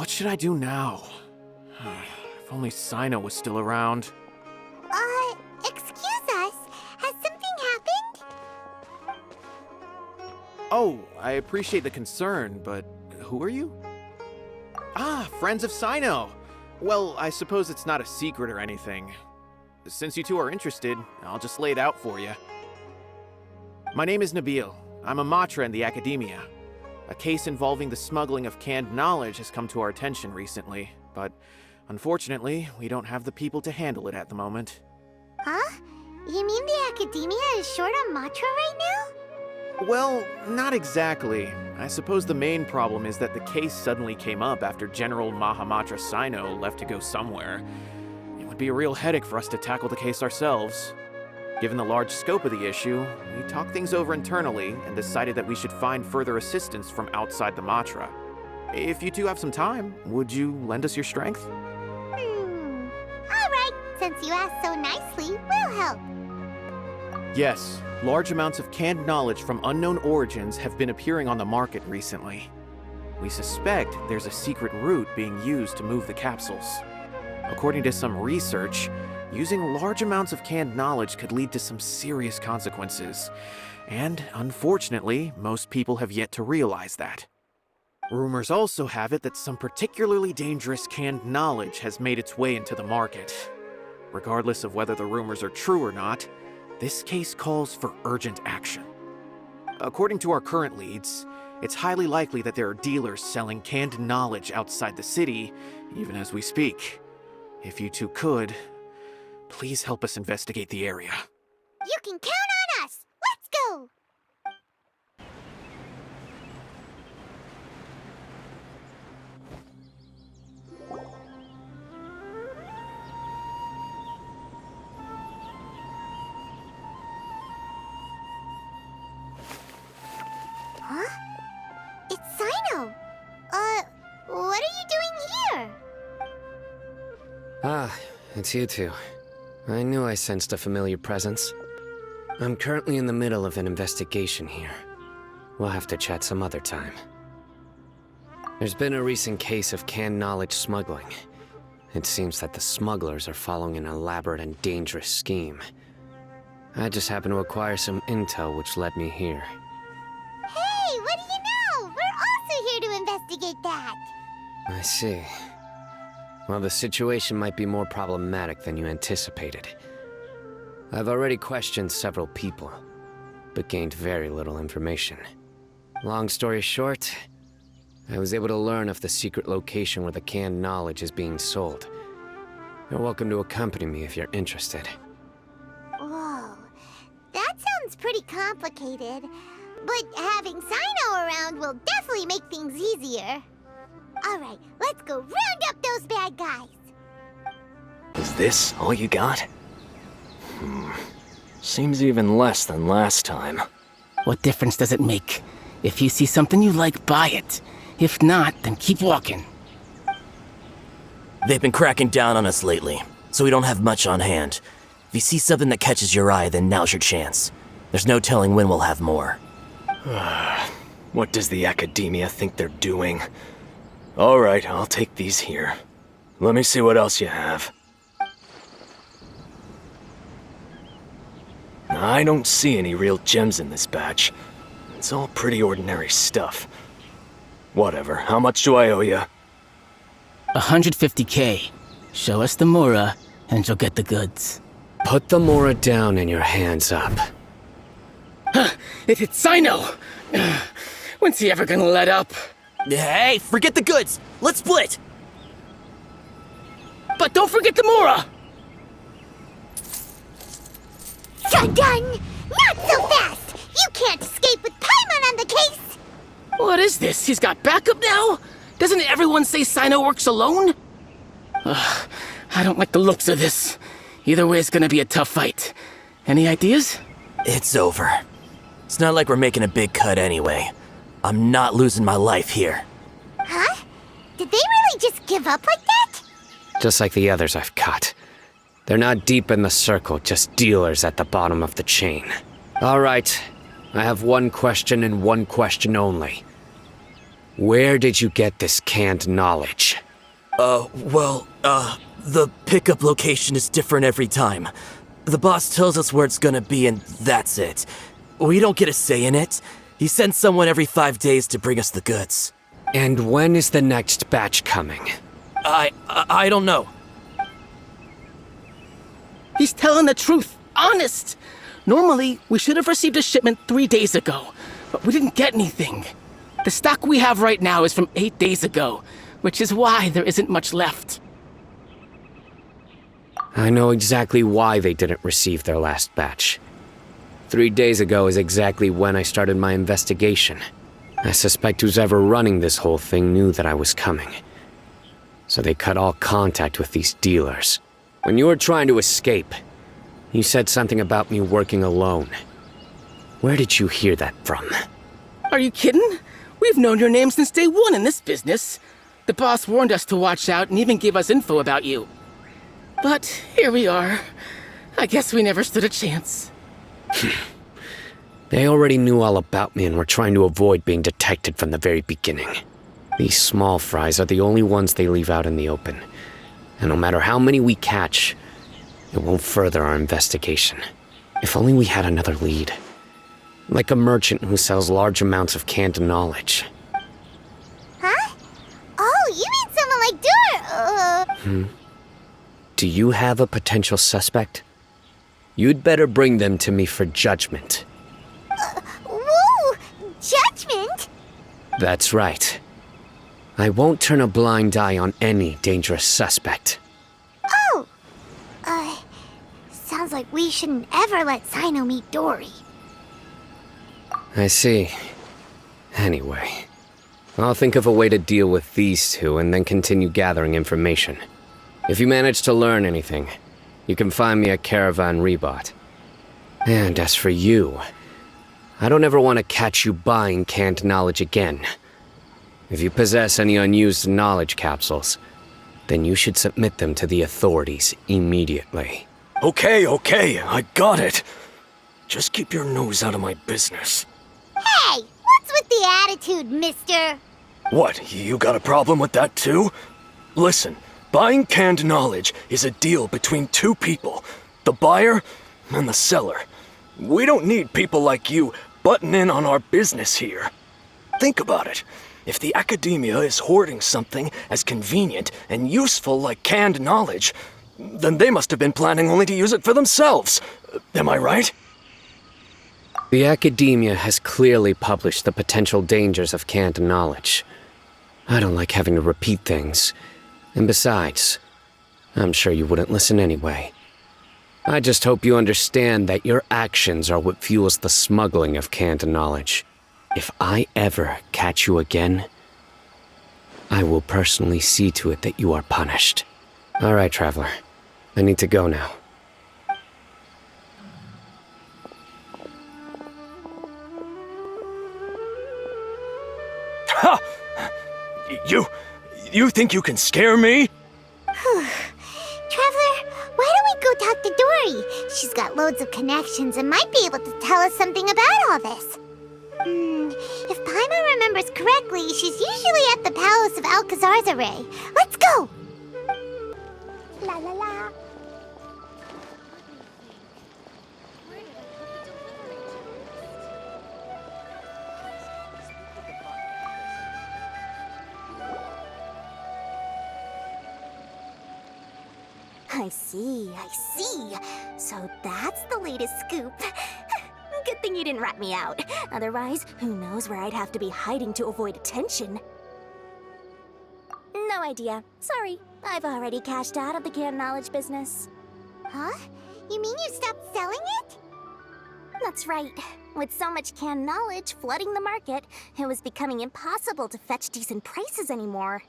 What should I do now? If only Cyno was still around. Excuse us. Has something happened? Oh, I appreciate the concern, but who are you? Ah, friends of Cyno! Well, I suppose it's not a secret or anything. Since you two are interested, I'll just lay it out for you. My name is Nabil. I'm a Matra in the Akademiya. A case involving the smuggling of canned knowledge has come to our attention recently, but unfortunately, we don't have the people to handle it at the moment. Huh? You mean the Akademiya is short on Matra right now? Well, not exactly. I suppose the main problem is that the case suddenly came up after General Mahamatra Cyno left to go somewhere. It would be a real headache for us to tackle the case ourselves. Given the large scope of the issue, we talked things over internally and decided that we should find further assistance from outside the Matra. If you two have some time, would you lend us your strength? Alright, since you asked so nicely, we'll help. Yes, large amounts of canned knowledge from unknown origins have been appearing on the market recently. We suspect there's a secret route being used to move the capsules. According to some research, using large amounts of canned knowledge could lead to some serious consequences. And unfortunately, most people have yet to realize that. Rumors also have it that some particularly dangerous canned knowledge has made its way into the market. Regardless of whether the rumors are true or not, this case calls for urgent action. According to our current leads, it's highly likely that there are dealers selling canned knowledge outside the city, even as we speak. If you two could, please help us investigate the area. You can count on us! Let's go! Huh? It's Cyno! What are you doing here? Ah, it's you two. I knew I sensed a familiar presence. I'm currently in the middle of an investigation here. We'll have to chat some other time. There's been a recent case of canned knowledge smuggling. It seems that the smugglers are following an elaborate and dangerous scheme. I just happened to acquire some intel which led me here. Hey, what do you know? We're also here to investigate that. I see. Well, the situation might be more problematic than you anticipated. I've already questioned several people, but gained very little information. Long story short, I was able to learn of the secret location where the canned knowledge is being sold. You're welcome to accompany me if you're interested. Whoa, that sounds pretty complicated. But having Cyno around will definitely make things easier. Alright, let's go round up those bad guys. Is this all you got? Seems even less than last time. What difference does it make? If you see something you like, buy it. If not, then keep walking. They've been cracking down on us lately, so we don't have much on hand. If you see something that catches your eye, then now's your chance. There's no telling when we'll have more. What does the Akademiya think they're doing? Alright, I'll take these here. Let me see what else you have. I don't see any real gems in this batch. It's all pretty ordinary stuff. Whatever, how much do I owe you? 150K. Show us the Mora, and you'll get the goods. Put the Mora down and your hands up. It hit Cyno! When's he ever gonna let up? Hey, forget the goods! Let's split! But don't forget the Mora! Done! Not so fast! You can't escape with Paimon on the case! What is this? He's got backup now? Doesn't everyone say Cyno works alone? I don't like the looks of this. Either way, it's gonna be a tough fight. Any ideas? It's over. It's not like we're making a big cut anyway. I'm not losing my life here. Huh? Did they really just give up like that? Just like the others I've caught. They're not deep in the circle, just dealers at the bottom of the chain. All right, I have one question and one question only. Where did you get this canned knowledge? The pickup location is different every time. The boss tells us where it's gonna be and that's it. We don't get a say in it. He sends someone every 5 days to bring us the goods. And when is the next batch coming? I don't know. He's telling the truth. Honest. Normally, we should have received a shipment 3 days ago, but we didn't get anything. The stock we have right now is from 8 days ago, which is why there isn't much left. I know exactly why they didn't receive their last batch. 3 days ago is exactly when I started my investigation. I suspect who's ever running this whole thing knew that I was coming. So they cut all contact with these dealers. When you were trying to escape, you said something about me working alone. Where did you hear that from? Are you kidding? We've known your name since day one in this business. The boss warned us to watch out and even gave us info about you. But here we are. I guess we never stood a chance. They already knew all about me and were trying to avoid being detected from the very beginning. These small fries are the only ones they leave out in the open. And no matter how many we catch, it won't further our investigation. If only we had another lead. Like a merchant who sells large amounts of canned knowledge. Huh? Oh, you mean someone like Dori? Do you have a potential suspect? You'd better bring them to me for judgment. Whoa! Judgment? That's right. I won't turn a blind eye on any dangerous suspect. Oh! Sounds like we shouldn't ever let Cyno meet Dori. I see. Anyway, I'll think of a way to deal with these two and then continue gathering information. If you manage to learn anything, you can find me at Caravan Rebot. And as for you, I don't ever want to catch you buying canned knowledge again. If you possess any unused knowledge capsules, then you should submit them to the authorities immediately. Okay, I got it. Just keep your nose out of my business. Hey! What's with the attitude, mister? What, you got a problem with that too? Listen, buying canned knowledge is a deal between two people, the buyer and the seller. We don't need people like you butting in on our business here. Think about it. If the Akademiya is hoarding something as convenient and useful like canned knowledge, then they must have been planning only to use it for themselves. Am I right? The Akademiya has clearly published the potential dangers of canned knowledge. I don't like having to repeat things. And besides, I'm sure you wouldn't listen anyway. I just hope you understand that your actions are what fuels the smuggling of canned knowledge. If I ever catch you again, I will personally see to it that you are punished. All right, Traveler. I need to go now. Ha! You think you can scare me? Traveler, why don't we go talk to Dori? She's got loads of connections and might be able to tell us something about all this. If Paimon remembers correctly, she's usually at the Palace of Alcazar's. Let's go! La la la. I see. So that's the latest scoop. Good thing you didn't rat me out. Otherwise, who knows where I'd have to be hiding to avoid attention. No idea. Sorry. I've already cashed out of the canned knowledge business. Huh? You mean you stopped selling it? That's right. With so much canned knowledge flooding the market, it was becoming impossible to fetch decent prices anymore.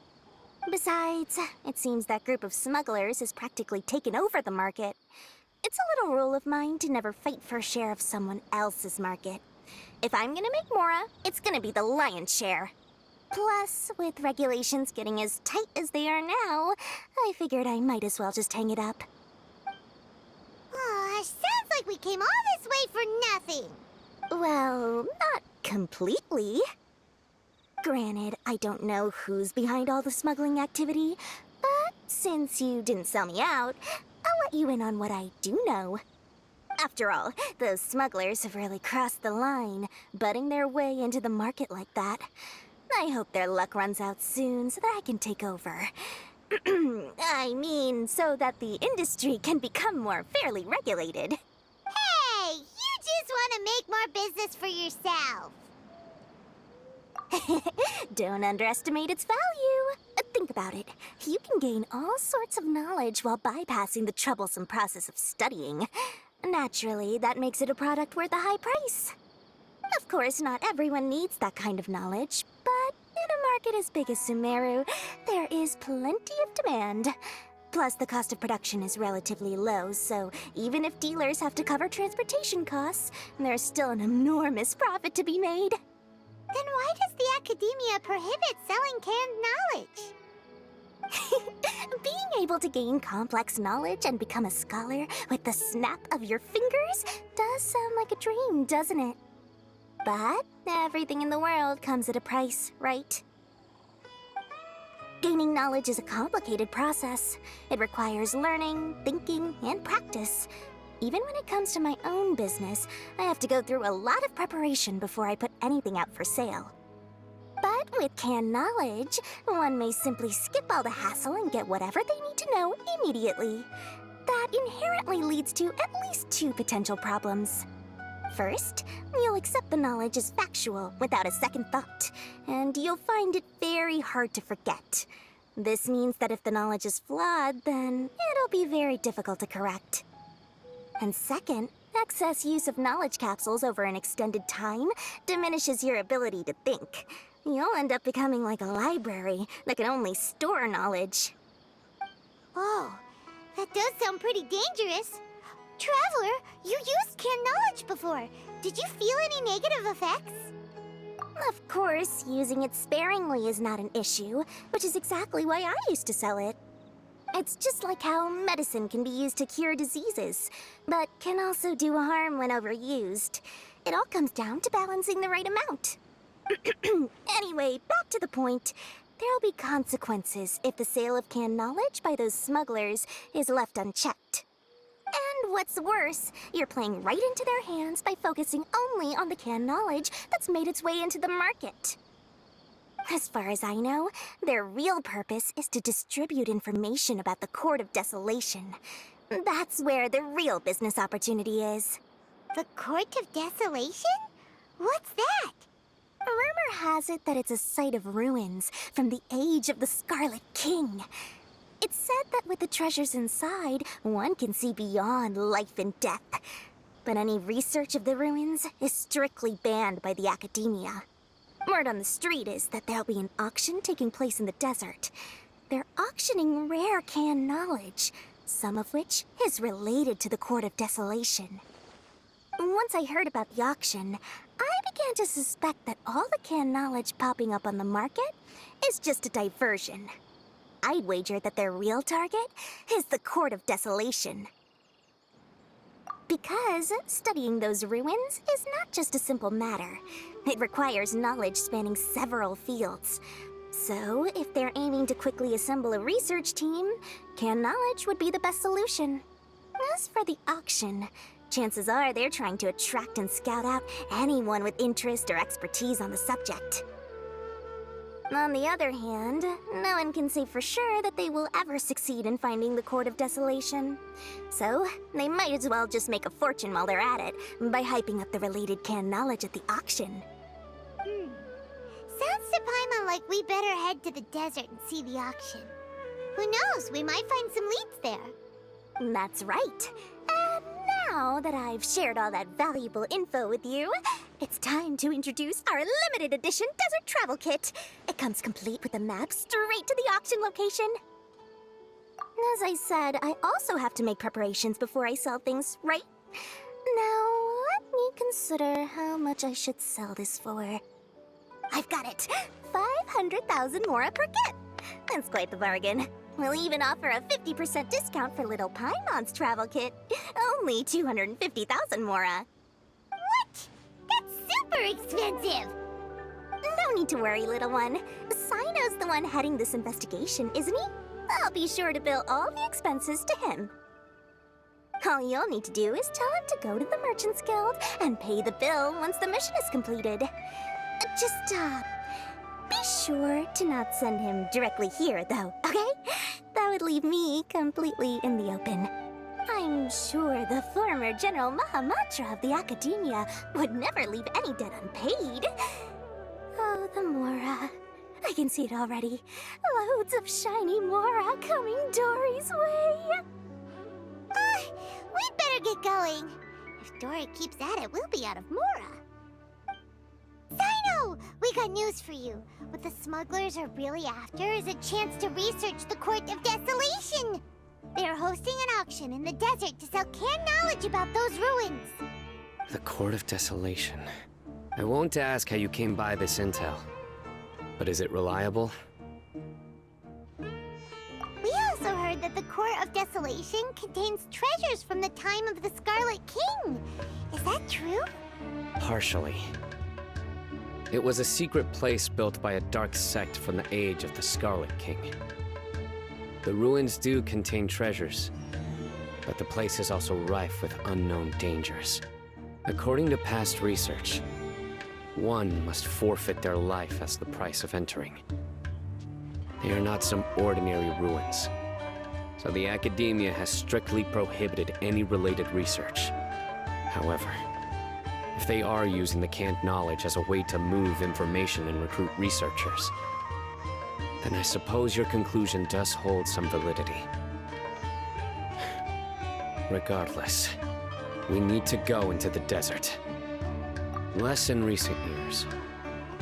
Besides, it seems that group of smugglers has practically taken over the market. It's a little rule of mine to never fight for a share of someone else's market. If I'm gonna make Mora, it's gonna be the lion's share. Plus, with regulations getting as tight as they are now, I figured I might as well just hang it up. Oh, sounds like we came all this way for nothing. Well, not completely. Granted, I don't know who's behind all the smuggling activity, but since you didn't sell me out, I'll let you in on what I do know. After all, those smugglers have really crossed the line, butting their way into the market like that. I hope their luck runs out soon so that I can take over. I mean, so that the industry can become more fairly regulated. Hey, you just want to make more business for yourself. Don't underestimate its value. Think about it. You can gain all sorts of knowledge while bypassing the troublesome process of studying. Naturally, that makes it a product worth a high price. Of course, not everyone needs that kind of knowledge, but in a market as big as Sumeru, there is plenty of demand. Plus, the cost of production is relatively low, so even if dealers have to cover transportation costs, there's still an enormous profit to be made. Then why does the Akademiya prohibit selling canned knowledge? Being able to gain complex knowledge and become a scholar with the snap of your fingers does sound like a dream, doesn't it? But everything in the world comes at a price, right? Gaining knowledge is a complicated process. It requires learning, thinking, and practice. Even when it comes to my own business, I have to go through a lot of preparation before I put anything out for sale. But with canned knowledge, one may simply skip all the hassle and get whatever they need to know immediately. That inherently leads to at least two potential problems. First, you'll accept the knowledge as factual without a second thought, and you'll find it very hard to forget. This means that if the knowledge is flawed, then it'll be very difficult to correct. And second, excess use of knowledge capsules over an extended time diminishes your ability to think. You'll end up becoming like a library that can only store knowledge. Oh, that does sound pretty dangerous. Traveler, you used canned knowledge before. Did you feel any negative effects? Of course, using it sparingly is not an issue, which is exactly why I used to sell it. It's just like how medicine can be used to cure diseases, but can also do harm when overused. It all comes down to balancing the right amount. Anyway, back to the point. There'll be consequences if the sale of canned knowledge by those smugglers is left unchecked. And what's worse, you're playing right into their hands by focusing only on the canned knowledge that's made its way into the market. As far as I know, their real purpose is to distribute information about the Court of Desolation. That's where the real business opportunity is. The Court of Desolation? What's that? Rumor has it that it's a site of ruins from the age of the Scarlet King. It's said that with the treasures inside, one can see beyond life and death. But any research of the ruins is strictly banned by the Akademiya. Word on the street is that there'll be an auction taking place in the desert. They're auctioning rare canned knowledge, some of which is related to the Court of Desolation. Once I heard about the auction, I began to suspect that all the canned knowledge popping up on the market is just a diversion. I'd wager that their real target is the Court of Desolation. Because studying those ruins is not just a simple matter. It requires knowledge spanning several fields. So, if they're aiming to quickly assemble a research team, canned knowledge would be the best solution. As for the auction, chances are they're trying to attract and scout out anyone with interest or expertise on the subject. On the other hand, no one can say for sure that they will ever succeed in finding the Court of Desolation. So, they might as well just make a fortune while they're at it by hyping up the related canned knowledge at the auction. Sounds to Paimon like we better head to the desert and see the auction. Who knows, we might find some leads there. That's right. And now that I've shared all that valuable info with you, it's time to introduce our limited edition desert travel kit. It comes complete with a map straight to the auction location. As I said, I also have to make preparations before I sell things, right? Now, let me consider how much I should sell this for. I've got it! 500,000 mora per kit! That's quite the bargain. We'll even offer a 50% discount for little Paimon's travel kit. Only 250,000 mora. What? That's super expensive! No need to worry, little one. Cyno's the one heading this investigation, isn't he? I'll be sure to bill all the expenses to him. All you'll need to do is tell him to go to the Merchants Guild and pay the bill once the mission is completed. Just, be sure to not send him directly here, though, okay? That would leave me completely in the open. I'm sure the former General Mahamatra of the Akademiya would never leave any debt unpaid. Oh, the Mora. I can see it already. Loads of shiny Mora coming Dori's way. We'd better get going. If Dori keeps at it, we'll be out of Mora. Cyno! We got news for you. What the smugglers are really after is a chance to research the Court of Desolation. They are hosting an auction in the desert to sell canned knowledge about those ruins. The Court of Desolation. I won't ask how you came by this intel. But is it reliable? We also heard that the Court of Desolation contains treasures from the time of the Scarlet King. Is that true? Partially. It was a secret place built by a dark sect from the age of the Scarlet King. The ruins do contain treasures, but the place is also rife with unknown dangers. According to past research, one must forfeit their life as the price of entering. They are not some ordinary ruins, so the Akademiya has strictly prohibited any related research. However, if they are using the canned knowledge as a way to move information and recruit researchers, then I suppose your conclusion does hold some validity. Regardless, we need to go into the desert. Less in recent years,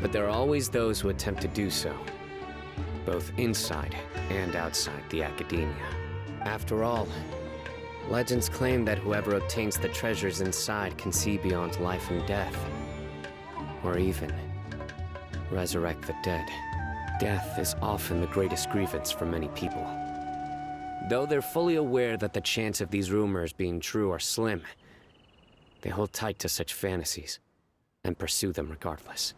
but there are always those who attempt to do so, both inside and outside the Akademiya. After all, legends claim that whoever obtains the treasures inside can see beyond life and death, or even resurrect the dead. Death is often the greatest grievance for many people. Though they're fully aware that the chance of these rumors being true are slim, they hold tight to such fantasies and pursue them regardless.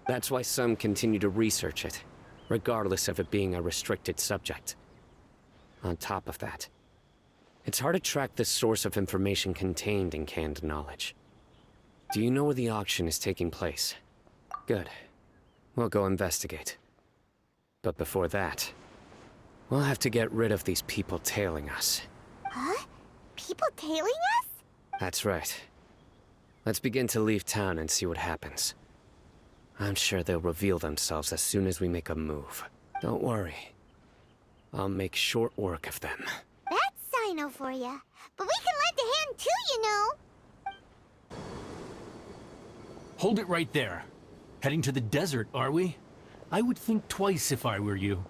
That's why some continue to research it, regardless of it being a restricted subject. On top of that, it's hard to track the source of information contained in canned knowledge. Do you know where the auction is taking place? Good. We'll go investigate. But before that, we'll have to get rid of these people tailing us. Huh? People tailing us? That's right. Let's begin to leave town and see what happens. I'm sure they'll reveal themselves as soon as we make a move. Don't worry. I'll make short work of them. That's Cyno for ya. But we can lend a hand too, you know. Hold it right there. Heading to the desert, are we? I would think twice if I were you.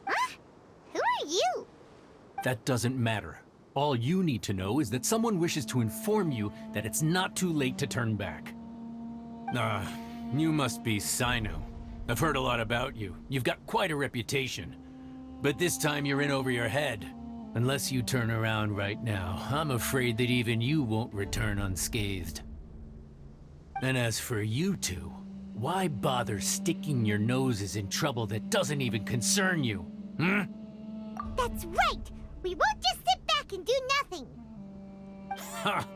Huh? Who are you? That doesn't matter. All you need to know is that someone wishes to inform you that it's not too late to turn back. You must be Cyno. I've heard a lot about you. You've got quite a reputation. But this time you're in over your head. Unless you turn around right now, I'm afraid that even you won't return unscathed. And as for you two, why bother sticking your noses in trouble that doesn't even concern you? Hmm? That's right! We won't just sit back and do nothing! Ha!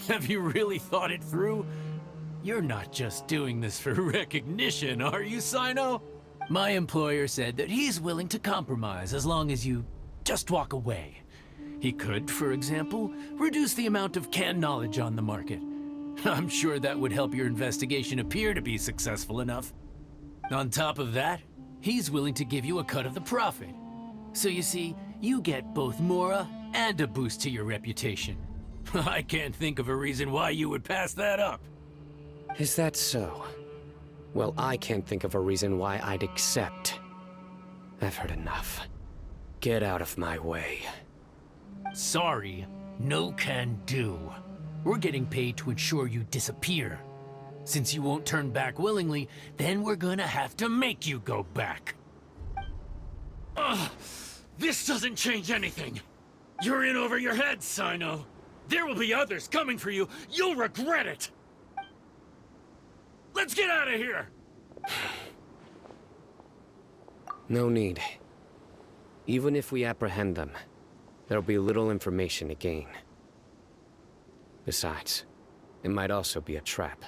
Have you really thought it through? You're not just doing this for recognition, are you, Cyno? My employer said that he's willing to compromise as long as you just walk away. He could, for example, reduce the amount of canned knowledge on the market. I'm sure that would help your investigation appear to be successful enough. On top of that, he's willing to give you a cut of the profit. So you see, you get both Mora and a boost to your reputation. I can't think of a reason why you would pass that up. Is that so? Well, I can't think of a reason why I'd accept. I've heard enough. Get out of my way. Sorry, no can do. We're getting paid to ensure you disappear. Since you won't turn back willingly, then we're gonna have to make you go back. Ugh! This doesn't change anything! You're in over your head, Cyno! There will be others coming for you! You'll regret it! Let's get out of here! No need. Even if we apprehend them, there'll be little information to gain. Besides, it might also be a trap.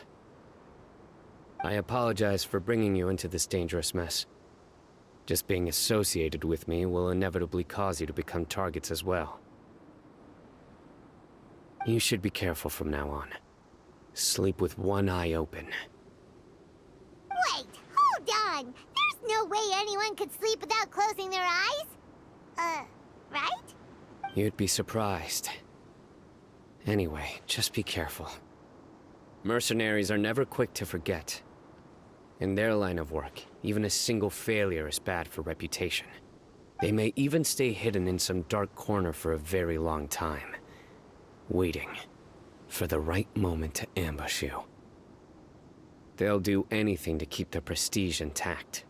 I apologize for bringing you into this dangerous mess. Just being associated with me will inevitably cause you to become targets as well. You should be careful from now on. Sleep with one eye open. Wait, hold on! There's no way anyone could sleep without closing their eyes? Right? You'd be surprised. Anyway, just be careful. Mercenaries are never quick to forget. In their line of work, even a single failure is bad for reputation. They may even stay hidden in some dark corner for a very long time, waiting for the right moment to ambush you. They'll do anything to keep their prestige intact.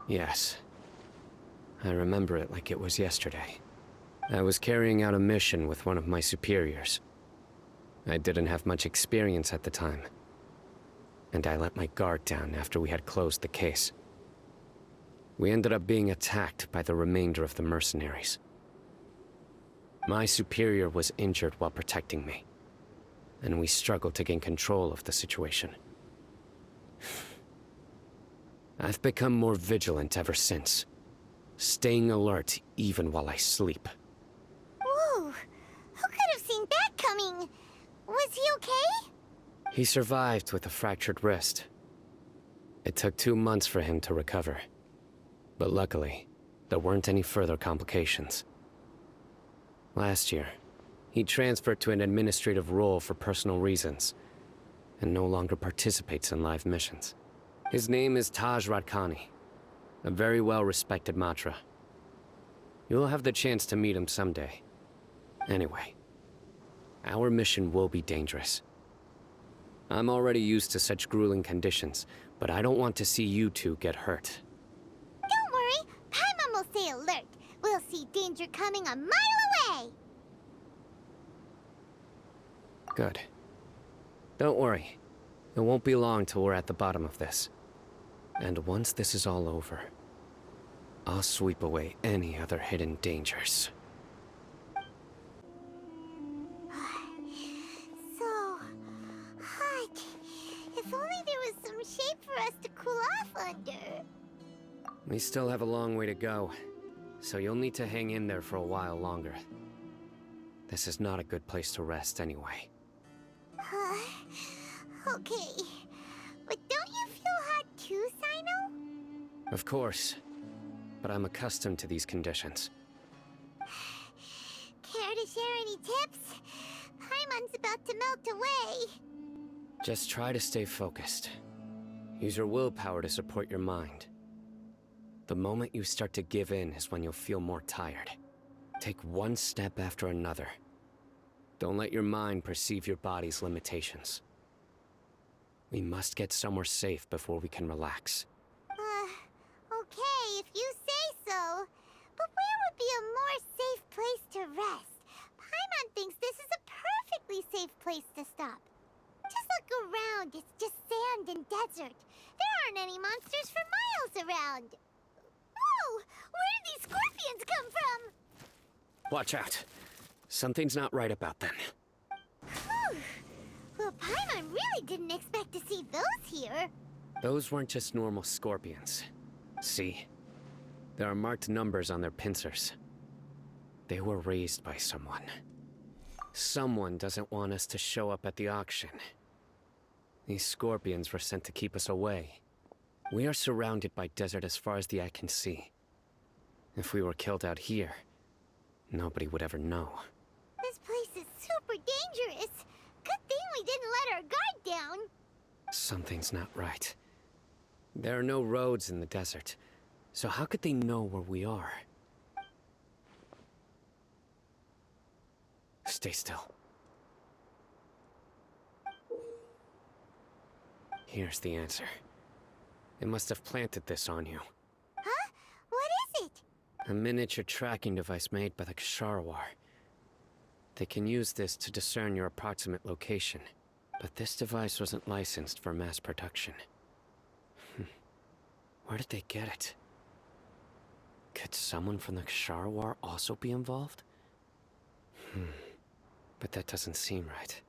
Yes, I remember it like it was yesterday. I was carrying out a mission with one of my superiors. I didn't have much experience at the time, and I let my guard down after we had closed the case. We ended up being attacked by the remainder of the mercenaries. My superior was injured while protecting me, and we struggled to gain control of the situation. I've become more vigilant ever since, staying alert even while I sleep. Whoa! Who could have seen that coming? Was he okay? He survived with a fractured wrist. It took 2 months for him to recover. But luckily, there weren't any further complications. Last year, he transferred to an administrative role for personal reasons, and no longer participates in live missions. His name is Taj Radkani, a very well-respected Matra. You'll have the chance to meet him someday. Anyway, our mission will be dangerous. I'm already used to such grueling conditions, but I don't want to see you two get hurt. Don't worry, Paimon will stay alert. We'll see danger coming a mile away. Good. Don't worry. It won't be long till we're at the bottom of this. And once this is all over, I'll sweep away any other hidden dangers. So hot. If only there was some shape for us to cool off under. We still have a long way to go, so you'll need to hang in there for a while longer. This is not a good place to rest anyway. Okay. But don't you feel hot too, Cyno? Of course, but I'm accustomed to these conditions. Care to share any tips? Paimon's about to melt away. Just try to stay focused. Use your willpower to support your mind. The moment you start to give in is when you'll feel more tired. Take one step after another. Don't let your mind perceive your body's limitations. We must get somewhere safe before we can relax. Okay, if you say so. But where would be a more safe place to rest? Paimon thinks this is a perfectly safe place to stop. Just look around, it's just sand and desert. There aren't any monsters for miles around. Whoa! Where did these scorpions come from? Watch out. Something's not right about them. Whew. Well, Paimon really didn't expect to see those here. Those weren't just normal scorpions. See? There are marked numbers on their pincers. They were raised by someone. Someone doesn't want us to show up at the auction. These scorpions were sent to keep us away. We are surrounded by desert as far as the eye can see. If we were killed out here, nobody would ever know. This place is super dangerous. Good thing we didn't let our guard down. Something's not right. There are no roads in the desert, so how could they know where we are? Stay still. Here's the answer. It must have planted this on you. Huh? What is it? A miniature tracking device made by the Ksharawar. They can use this to discern your approximate location. But this device wasn't licensed for mass production. Where did they get it? Could someone from the Kshar War also be involved? But that doesn't seem right.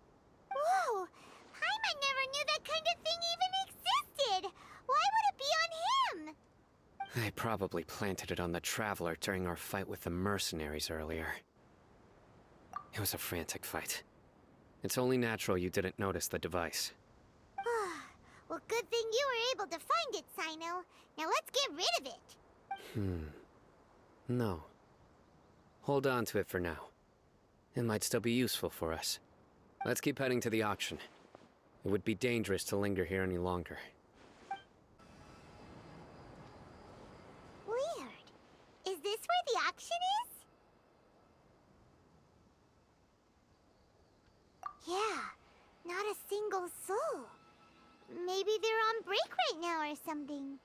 Whoa! Paimon never knew that kind of thing even existed! Why would it be on him? They probably planted it on the Traveler during our fight with the mercenaries earlier. It was a frantic fight. It's only natural you didn't notice the device. Well, good thing you were able to find it, Cyno. Now let's get rid of it. No. Hold on to it for now. It might still be useful for us. Let's keep heading to the auction. It would be dangerous to linger here any longer. Weird. Is this where the auction is? Yeah, not a single soul. Maybe they're on break right now or something.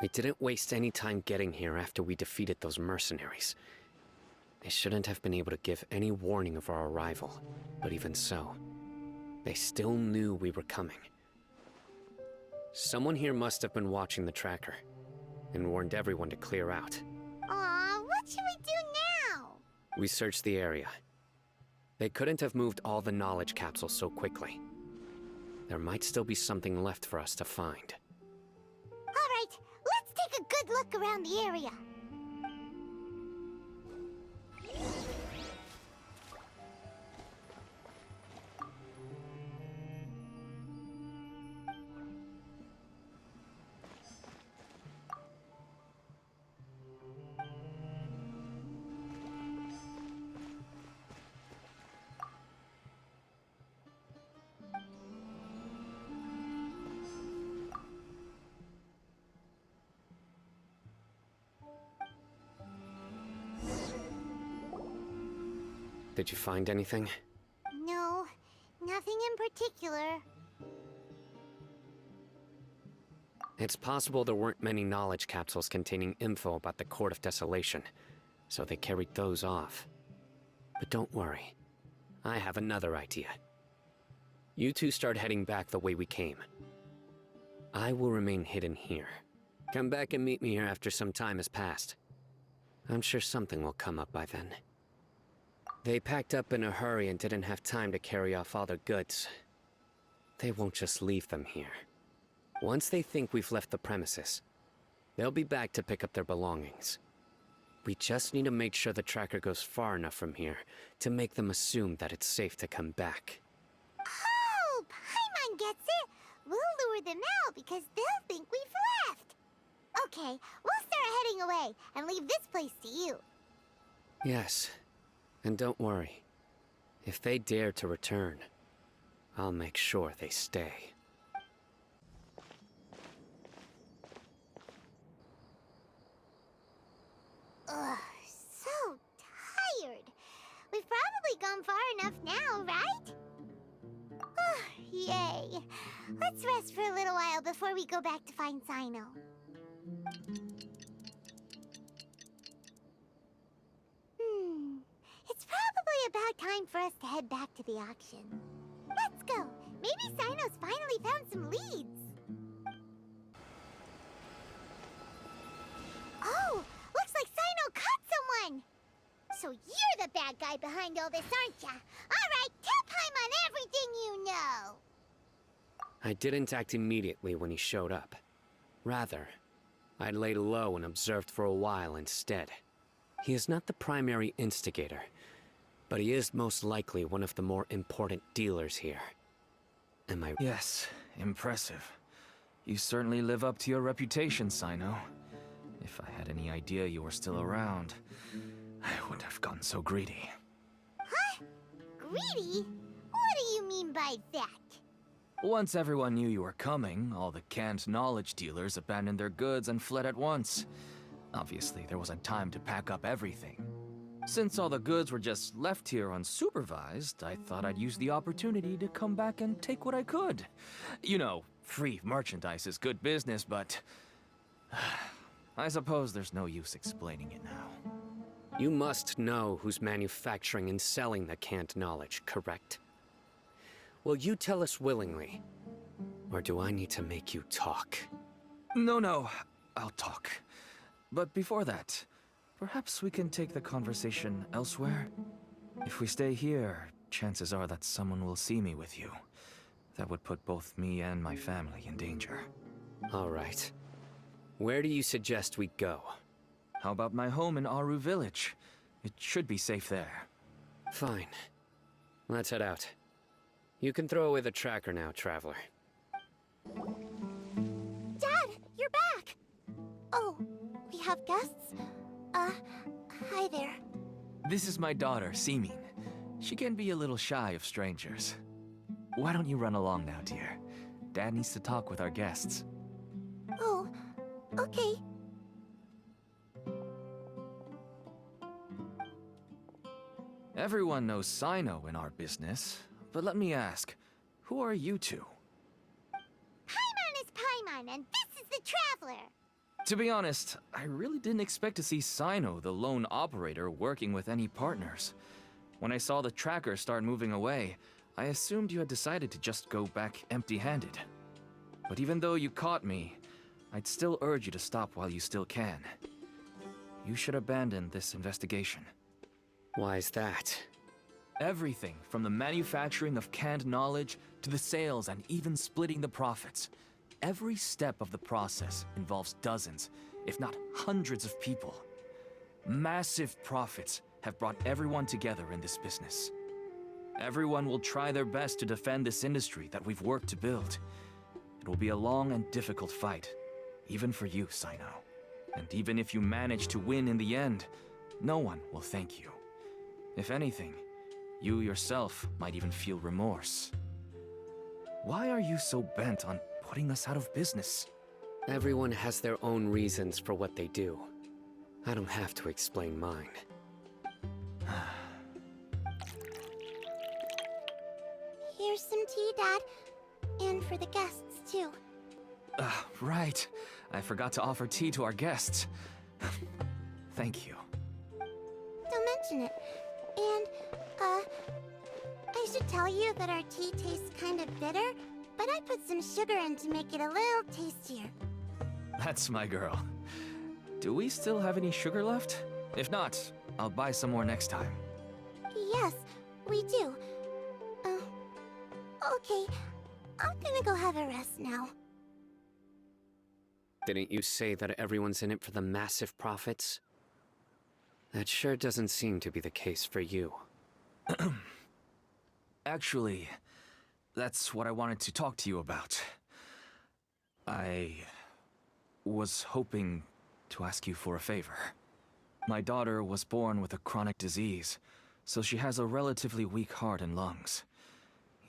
We didn't waste any time getting here after we defeated those mercenaries. They shouldn't have been able to give any warning of our arrival, but even so, they still knew we were coming. Someone here must have been watching the tracker, and warned everyone to clear out. Aw, what should we do now? We searched the area. They couldn't have moved all the knowledge capsules so quickly. There might still be something left for us to find. Alright, let's take a good look around the area. Did you find anything? No, nothing in particular. It's possible there weren't many knowledge capsules containing info about the Court of Desolation, so they carried those off. But don't worry. I have another idea. You two start heading back the way we came. I will remain hidden here. Come back and meet me here after some time has passed. I'm sure something will come up by then. They packed up in a hurry and didn't have time to carry off all their goods. They won't just leave them here. Once they think we've left the premises, they'll be back to pick up their belongings. We just need to make sure the tracker goes far enough from here to make them assume that it's safe to come back. Oh, Paimon gets it. We'll lure them out because they'll think we've left. Okay, we'll start heading away and leave this place to you. Yes, and don't worry. If they dare to return, I'll make sure they stay. Ugh, so tired. We've probably gone far enough now, right? Yay. Let's rest for a little while before we go back to find Cyno. It's probably about time for us to head back to the auction. Let's go. Maybe Cyno's finally found some leads. Oh, looks like Cyno caught someone. So you're the bad guy behind all this, aren't ya? All right, tell Paimon everything you know. I didn't act immediately when he showed up. Rather, I laid low and observed for a while instead. He is not the primary instigator, but he is most likely one of the more important dealers here. Am I... Yes, impressive. You certainly live up to your reputation, Cyno. If I had any idea you were still around, I wouldn't have gotten so greedy. Huh? Greedy? What do you mean by that? Once everyone knew you were coming, all the canned knowledge dealers abandoned their goods and fled at once. Obviously, there wasn't time to pack up everything. Since all the goods were just left here unsupervised, I thought I'd use the opportunity to come back and take what I could. You know, free merchandise is good business, but... I suppose there's no use explaining it now. You must know who's manufacturing and selling the canned knowledge, correct? Will you tell us willingly? Or do I need to make you talk? No, I'll talk. But before that, perhaps we can take the conversation elsewhere? If we stay here, chances are that someone will see me with you. That would put both me and my family in danger. All right. Where do you suggest we go? How about my home in Aru Village? It should be safe there. Fine. Let's head out. You can throw away the tracker now, traveler. Dad, you're back! Oh, we have guests? Hi there. This is my daughter, Simin. She can be a little shy of strangers. Why don't you run along now, dear? Dad needs to talk with our guests. Oh, okay. Everyone knows Cyno in our business, but let me ask, who are you two? Paimon is Paimon, and this is the Traveler! To be honest, I really didn't expect to see Cyno, the lone operator, working with any partners. When I saw the tracker start moving away, I assumed you had decided to just go back empty-handed. But even though you caught me, I'd still urge you to stop while you still can. You should abandon this investigation. Why is that? Everything from the manufacturing of canned knowledge to the sales and even splitting the profits. Every step of the process involves dozens, if not hundreds of people. Massive profits have brought everyone together in this business. Everyone will try their best to defend this industry that we've worked to build. It will be a long and difficult fight, even for you, Cyno. And even if you manage to win in the end, no one will thank you. If anything, you yourself might even feel remorse. Why are you so bent on putting us out of business? Everyone has their own reasons for what they do. I don't have to explain mine. Here's some tea, Dad. And for the guests, too. Right. I forgot to offer tea to our guests. Thank you. Don't mention it. And, I should tell you that our tea tastes kind of bitter, but I put some sugar in to make it a little tastier. That's my girl. Do we still have any sugar left? If not, I'll buy some more next time. Yes, we do. Okay. I'm gonna go have a rest now. Didn't you say that everyone's in it for the massive profits? That sure doesn't seem to be the case for you. Actually, that's what I wanted to talk to you about. I was hoping to ask you for a favor. My daughter was born with a chronic disease, so she has a relatively weak heart and lungs.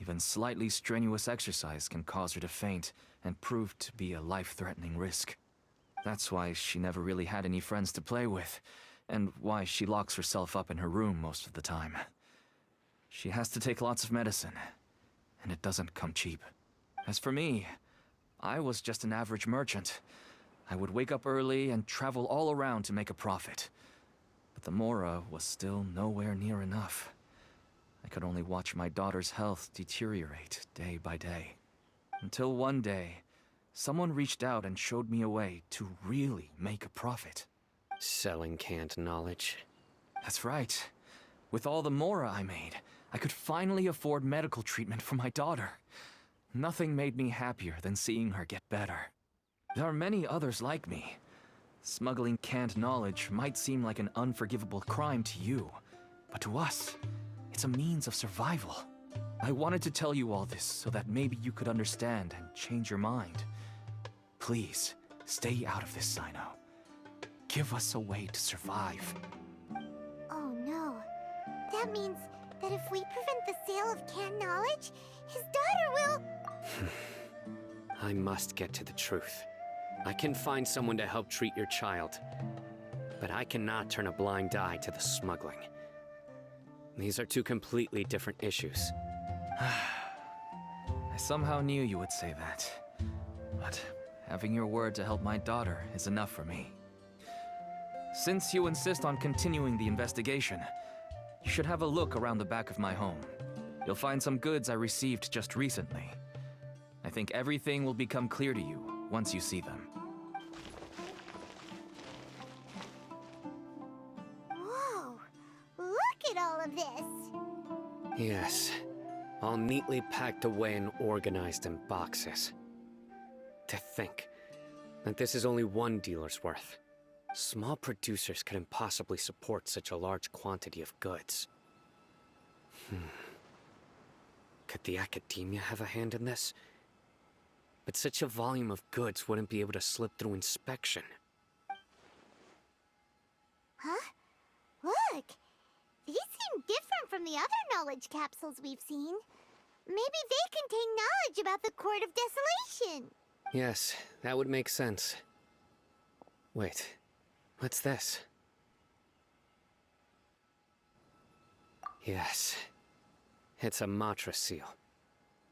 Even slightly strenuous exercise can cause her to faint and prove to be a life-threatening risk. That's why she never really had any friends to play with, and why she locks herself up in her room most of the time. She has to take lots of medicine, and it doesn't come cheap. As for me, I was just an average merchant. I would wake up early and travel all around to make a profit. But the Mora was still nowhere near enough. I could only watch my daughter's health deteriorate day by day. Until one day, someone reached out and showed me a way to really make a profit. Selling canned knowledge. That's right. With all the Mora I made, I could finally afford medical treatment for my daughter. Nothing made me happier than seeing her get better. There are many others like me. Smuggling canned knowledge might seem like an unforgivable crime to you, but to us, it's a means of survival. I wanted to tell you all this so that maybe you could understand and change your mind. Please, stay out of this, Cyno. Give us a way to survive. Oh no. That means that if we prevent the sale of canned knowledge, his daughter will... I must get to the truth. I can find someone to help treat your child, but I cannot turn a blind eye to the smuggling. These are two completely different issues. I somehow knew you would say that. But having your word to help my daughter is enough for me. Since you insist on continuing the investigation, you should have a look around the back of my home. you'll find some goods I received just recently. I think everything will become clear to you once you see them. Whoa! Look at all of this! Yes, all neatly packed away and organized in boxes. To think that this is only one dealer's worth. Small producers couldn't possibly support such a large quantity of goods. Could the Akademiya have a hand in this? But such a volume of goods wouldn't be able to slip through inspection. Huh? Look! These seem different from the other knowledge capsules we've seen. Maybe they contain knowledge about the Court of Desolation. Yes, that would make sense. Wait, what's this? Yes, it's a Matra seal,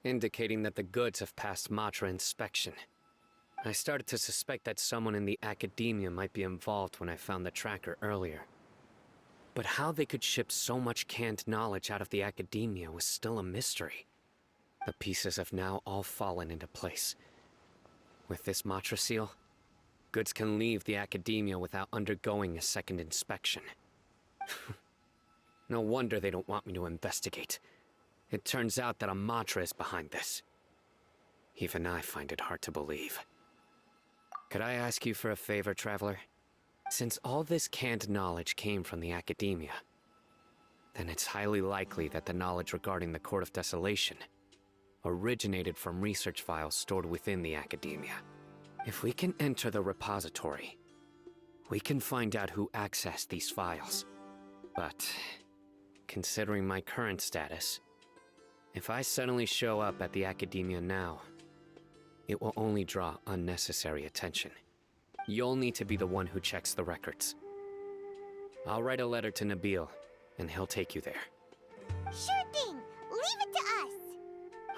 indicating that the goods have passed Matra inspection. I started to suspect that someone in the Akademiya might be involved when I found the tracker earlier. But how they could ship so much canned knowledge out of the Akademiya was still a mystery. The pieces have now all fallen into place. With this Matra seal, goods can leave the Akademiya without undergoing a second inspection. No wonder they don't want me to investigate. It turns out that a Matra is behind this. Even I find it hard to believe. Could I ask you for a favor, Traveler? Since all this canned knowledge came from the Akademiya, then it's highly likely that the knowledge regarding the Court of Desolation originated from research files stored within the Akademiya. If we can enter the repository, we can find out who accessed these files. But, considering my current status, if I suddenly show up at the Akademiya now, it will only draw unnecessary attention. You'll need to be the one who checks the records. I'll write a letter to Nabil, and he'll take you there. Sure thing! Leave it to us!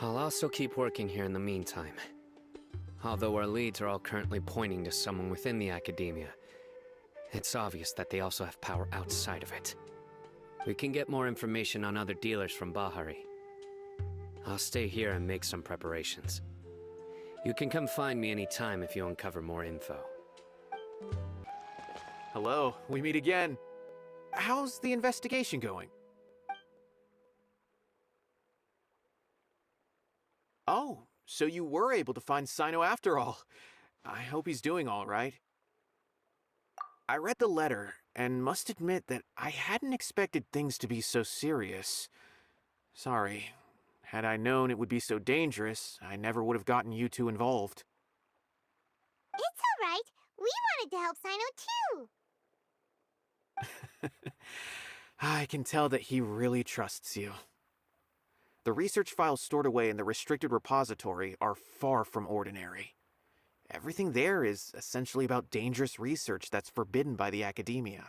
I'll also keep working here in the meantime. Although our leads are all currently pointing to someone within the Akademiya, it's obvious that they also have power outside of it. We can get more information on other dealers from Bahari. I'll stay here and make some preparations. You can come find me anytime if you uncover more info. Hello, we meet again. How's the investigation going? Oh, so you were able to find Cyno after all. I hope he's doing all right. I read the letter, and must admit that I hadn't expected things to be so serious. Sorry. Had I known it would be so dangerous, I never would have gotten you two involved. It's all right. We wanted to help Cyno too. I can tell that he really trusts you. The research files stored away in the restricted repository are far from ordinary. Everything there is essentially about dangerous research that's forbidden by the Akademiya.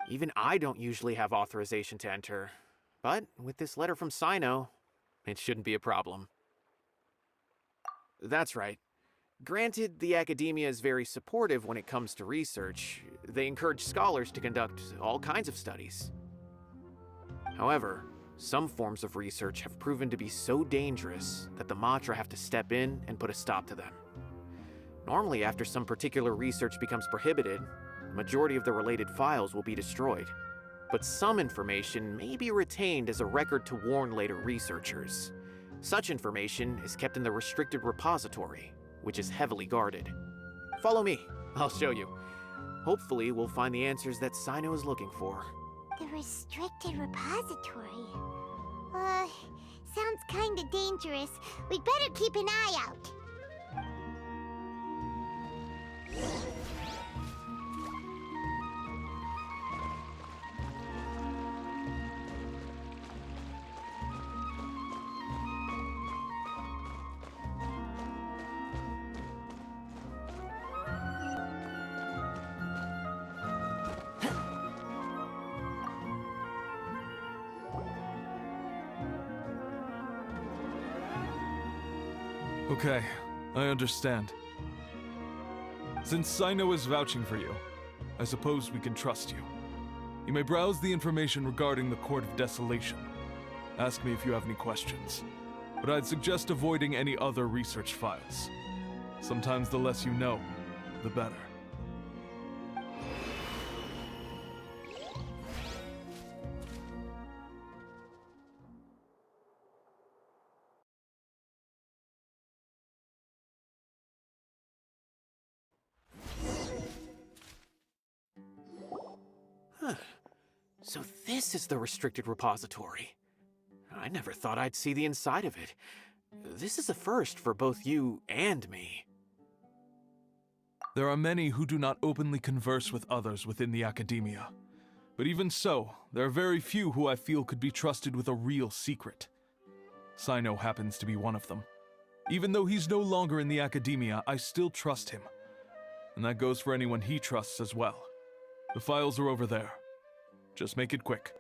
Even I don't usually have authorization to enter, but with this letter from Cyno, it shouldn't be a problem. That's right. Granted, the Akademiya is very supportive when it comes to research. They encourage scholars to conduct all kinds of studies. However, some forms of research have proven to be so dangerous that the Matra have to step in and put a stop to them. Normally, after some particular research becomes prohibited, the majority of the related files will be destroyed. But some information may be retained as a record to warn later researchers. Such information is kept in the restricted repository, which is heavily guarded. Follow me, I'll show you. Hopefully, we'll find the answers that Cyno is looking for. The restricted repository. Sounds kinda dangerous. We'd better keep an eye out. Okay, I understand. Since Cyno is vouching for you, I suppose we can trust you. You may browse the information regarding the Court of Desolation. Ask me if you have any questions. But I'd suggest avoiding any other research files. Sometimes the less you know, the better. Huh. So this is the restricted repository. I never thought I'd see the inside of it. This is a first for both you and me. There are many who do not openly converse with others within the Akademiya. But even so, there are very few who I feel could be trusted with a real secret. Cyno happens to be one of them. Even though he's no longer in the Akademiya, I still trust him. And that goes for anyone he trusts as well. The files are over there. Just make it quick.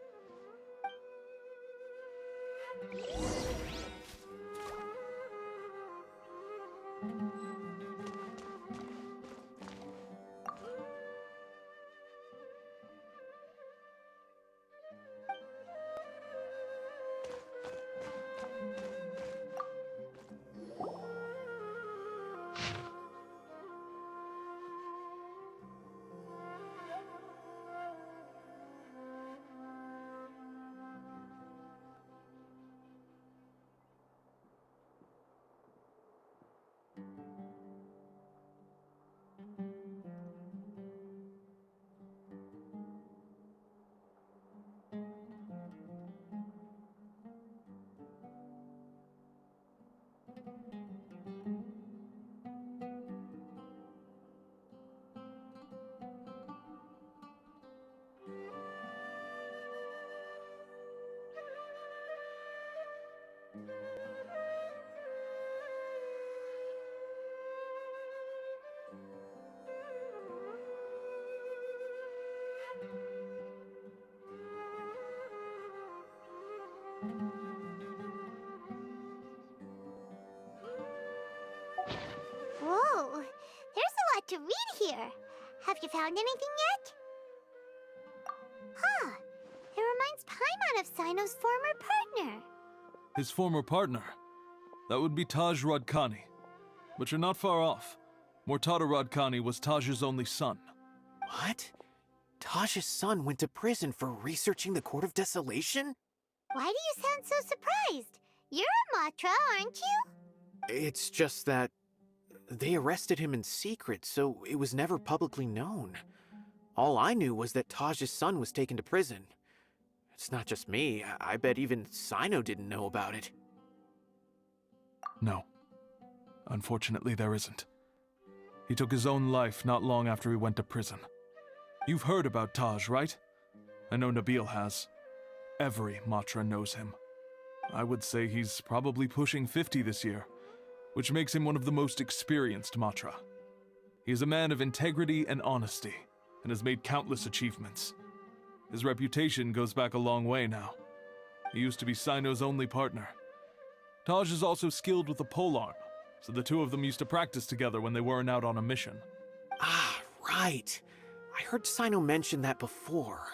Whoa, there's a lot to read here. Have you found anything yet? Huh, it reminds Paimon of Cyno's former partner. His former partner? That would be Taj Radkani. But you're not far off. Mortada Radkani was Taj's only son. What? Taj's son went to prison for researching the Court of Desolation? Why do you sound so surprised? You're a Matra, aren't you? It's just that they arrested him in secret, so it was never publicly known. All I knew was that Taj's son was taken to prison. It's not just me. I bet even Cyno didn't know about it. No. Unfortunately, there isn't. He took his own life not long after he went to prison. You've heard about Taj, right? I know Nabil has. Every Matra knows him. I would say he's probably pushing 50 this year, which makes him one of the most experienced Matra. He is a man of integrity and honesty, and has made countless achievements. His reputation goes back a long way now. He used to be Cyno's only partner. Taj is also skilled with the polearm, so the two of them used to practice together when they weren't out on a mission. Ah, right. I heard Cyno mention that before.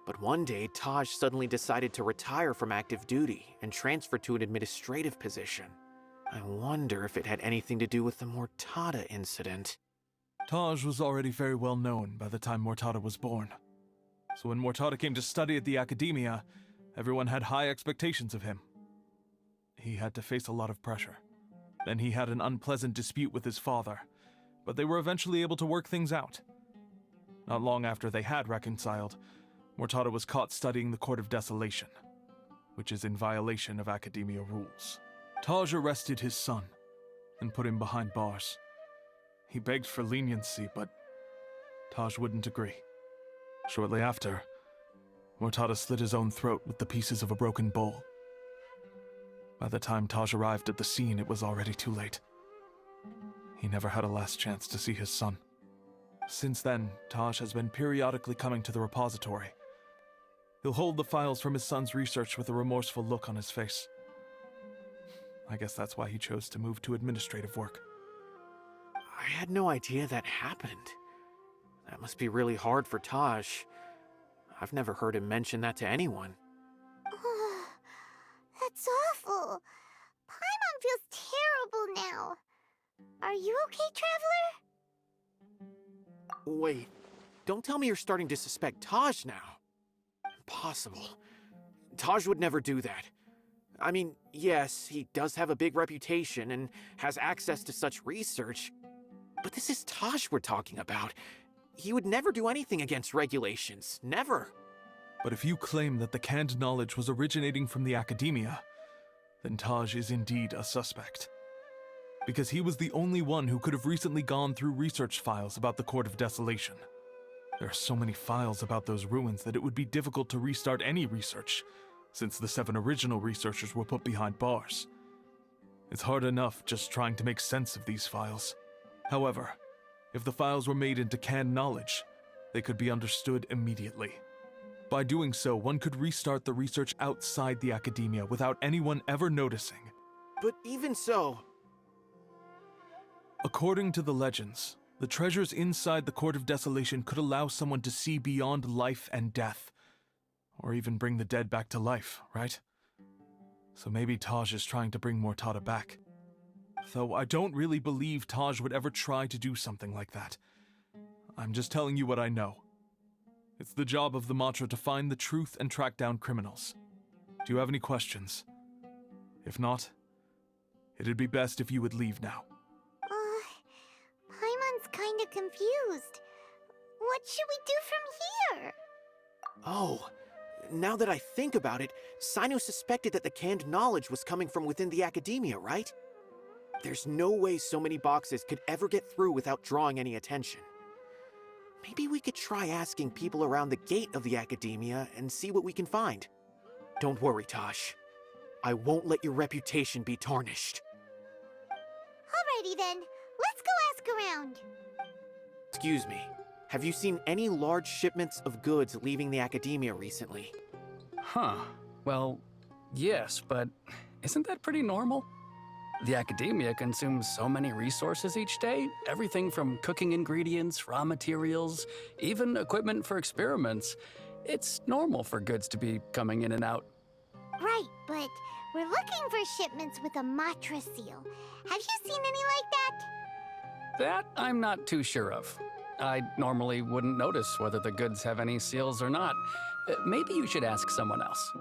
But one day, Taj suddenly decided to retire from active duty and transfer to an administrative position. I wonder if it had anything to do with the Mortada incident. Taj was already very well known by the time Mortada was born. So when Mortada came to study at the Akademiya, everyone had high expectations of him. He had to face a lot of pressure. Then he had an unpleasant dispute with his father, but they were eventually able to work things out. Not long after they had reconciled, Mortada was caught studying the Court of Desolation, which is in violation of Akademiya rules. Taj arrested his son and put him behind bars. He begged for leniency, but Taj wouldn't agree. Shortly after, Mortada slit his own throat with the pieces of a broken bowl. By the time Taj arrived at the scene, it was already too late. He never had a last chance to see his son. Since then, Taj has been periodically coming to the repository. He'll hold the files from his son's research with a remorseful look on his face. I guess that's why he chose to move to administrative work. I had no idea that happened. That must be really hard for Taj. I've never heard him mention that to anyone. awful. Paimon feels terrible now. Are you okay, Traveler? Wait, don't tell me you're starting to suspect Taj now. Impossible. Taj would never do that. I mean, yes, he does have a big reputation and has access to such research, but this is Taj we're talking about. He would never do anything against regulations. Never. But if you claim that the canned knowledge was originating from the Akademiya, then Taj is indeed a suspect. Because he was the only one who could have recently gone through research files about the Court of Desolation. There are so many files about those ruins that it would be difficult to restart any research, since the 7 original researchers were put behind bars. It's hard enough just trying to make sense of these files. However, if the files were made into canned knowledge, they could be understood immediately. By doing so, one could restart the research outside the Akademiya without anyone ever noticing. But even so... According to the legends, the treasures inside the Court of Desolation could allow someone to see beyond life and death. Or even bring the dead back to life, right? So maybe Taj is trying to bring Mortada back. Though I don't really believe Taj would ever try to do something like that. I'm just telling you what I know. It's the job of the Matra to find the truth and track down criminals. Do you have any questions? If not, it'd be best if you would leave now. Paimon's kinda confused. What should we do from here? Oh, now that I think about it, Cyno suspected that the canned knowledge was coming from within the Akademiya, right? There's no way so many boxes could ever get through without drawing any attention. Maybe we could try asking people around the gate of the Akademiya and see what we can find. Don't worry, Taj. I won't let your reputation be tarnished. Alrighty then, let's go ask around. Excuse me, have you seen any large shipments of goods leaving the Akademiya recently? Huh. Well, yes, but isn't that pretty normal? The Akademiya consumes so many resources each day, everything from cooking ingredients, raw materials, even equipment for experiments. It's normal for goods to be coming in and out. Right, but we're looking for shipments with a Matra seal. Have you seen any like that? That I'm not too sure of. I normally wouldn't notice whether the goods have any seals or not. Maybe you should ask someone else.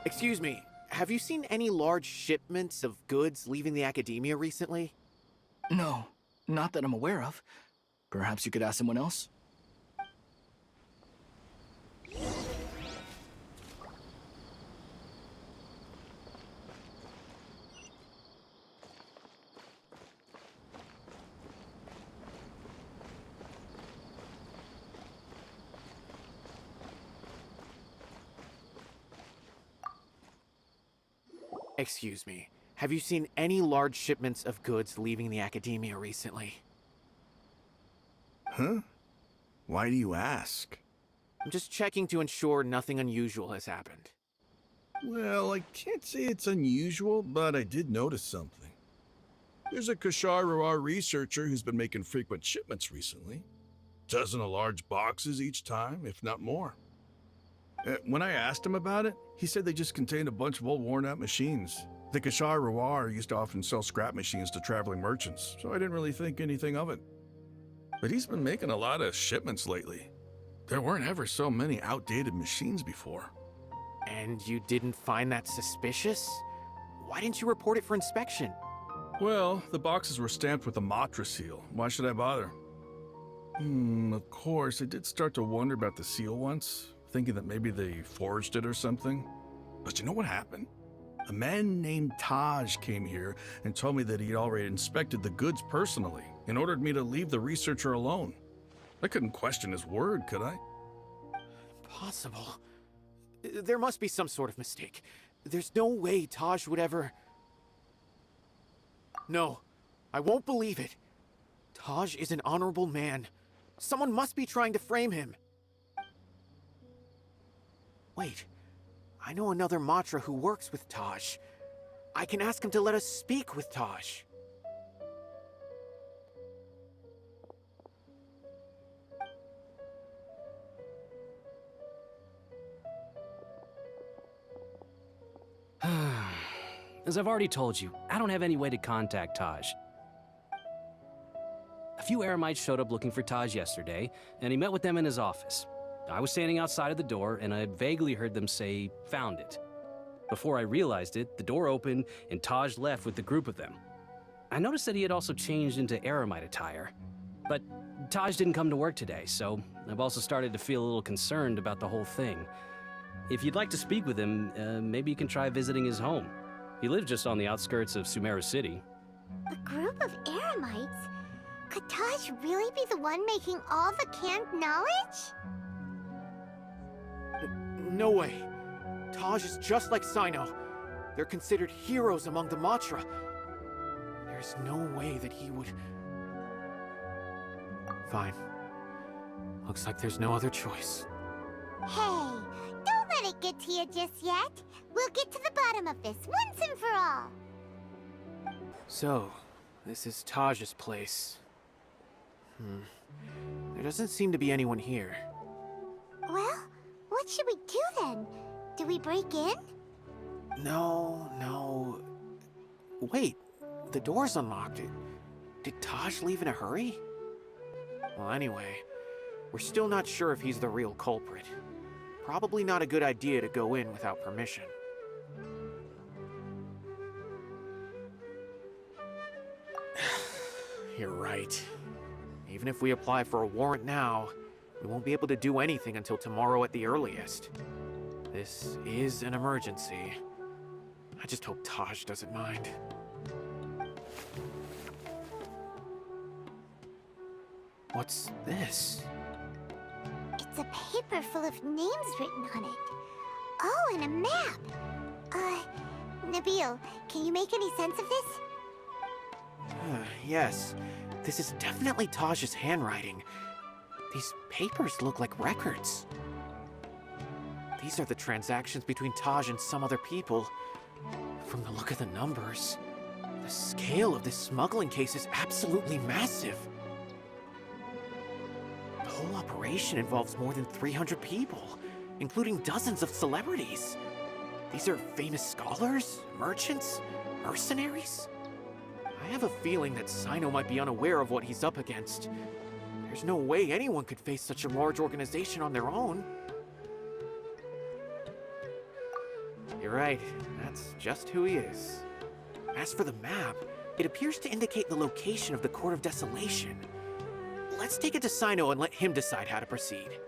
Excuse me, have you seen any large shipments of goods leaving the Akademiya recently? No, not that I'm aware of. Perhaps you could ask someone else? Excuse me, have you seen any large shipments of goods leaving the Akademiya recently? Huh? Why do you ask? I'm just checking to ensure nothing unusual has happened. Well, I can't say it's unusual, but I did notice something. There's a Kashar researcher who's been making frequent shipments recently. Dozen of large boxes each time, if not more. When I asked him about it, he said they just contained a bunch of old worn-out machines. The Kashar used to often sell scrap machines to traveling merchants, so I didn't really think anything of it. But he's been making a lot of shipments lately. There weren't ever so many outdated machines before. And you didn't find that suspicious? Why didn't you report it for inspection? Well, the boxes were stamped with a Matra seal. Why should I bother? Of course, I did start to wonder about the seal once, thinking that maybe they forged it or something. But you know what happened? A man named Taj came here and told me that he'd already inspected the goods personally and ordered me to leave the researcher alone. I couldn't question his word, could I? Impossible. There must be some sort of mistake. There's no way Taj would ever... No, I won't believe it. Taj is an honorable man. Someone must be trying to frame him. Wait, I know another Matra who works with Taj. I can ask him to let us speak with Taj. As I've already told you, I don't have any way to contact Taj. A few Eremites showed up looking for Taj yesterday, and he met with them in his office. I was standing outside of the door, and I had vaguely heard them say, "Found it." Before I realized it, the door opened, and Taj left with the group of them. I noticed that he had also changed into Eremite attire. But Taj didn't come to work today, so I've also started to feel a little concerned about the whole thing. If you'd like to speak with him, maybe you can try visiting his home. He lives just on the outskirts of Sumeru City. A group of Eremites? Could Taj really be the one making all the canned knowledge? No way. Taj is just like Cyno. They're considered heroes among the Matra. There's no way that he would... Fine. Looks like there's no other choice. Hey, don't let it get to you just yet. We'll get to the bottom of this once and for all. So, this is Taj's place. There doesn't seem to be anyone here. Well, what should we do then? Do we break in? No. Wait, the door's unlocked. Did Taj leave in a hurry? Well, anyway, we're still not sure if he's the real culprit. Probably not a good idea to go in without permission. You're right. Even if we apply for a warrant now, we won't be able to do anything until tomorrow at the earliest. This is an emergency. I just hope Taj doesn't mind. What's this? It's a paper full of names written on it. Oh, and a map. Nabil, can you make any sense of this? Yes, this is definitely Taj's handwriting. These papers look like records. These are the transactions between Taj and some other people. From the look of the numbers, the scale of this smuggling case is absolutely massive. The whole operation involves more than 300 people, including dozens of celebrities. These are famous scholars, merchants, mercenaries. I have a feeling that Cyno might be unaware of what he's up against. There's no way anyone could face such a large organization on their own. You're right, that's just who he is. As for the map, it appears to indicate the location of the Court of Desolation. Let's take it to Cyno and let him decide how to proceed.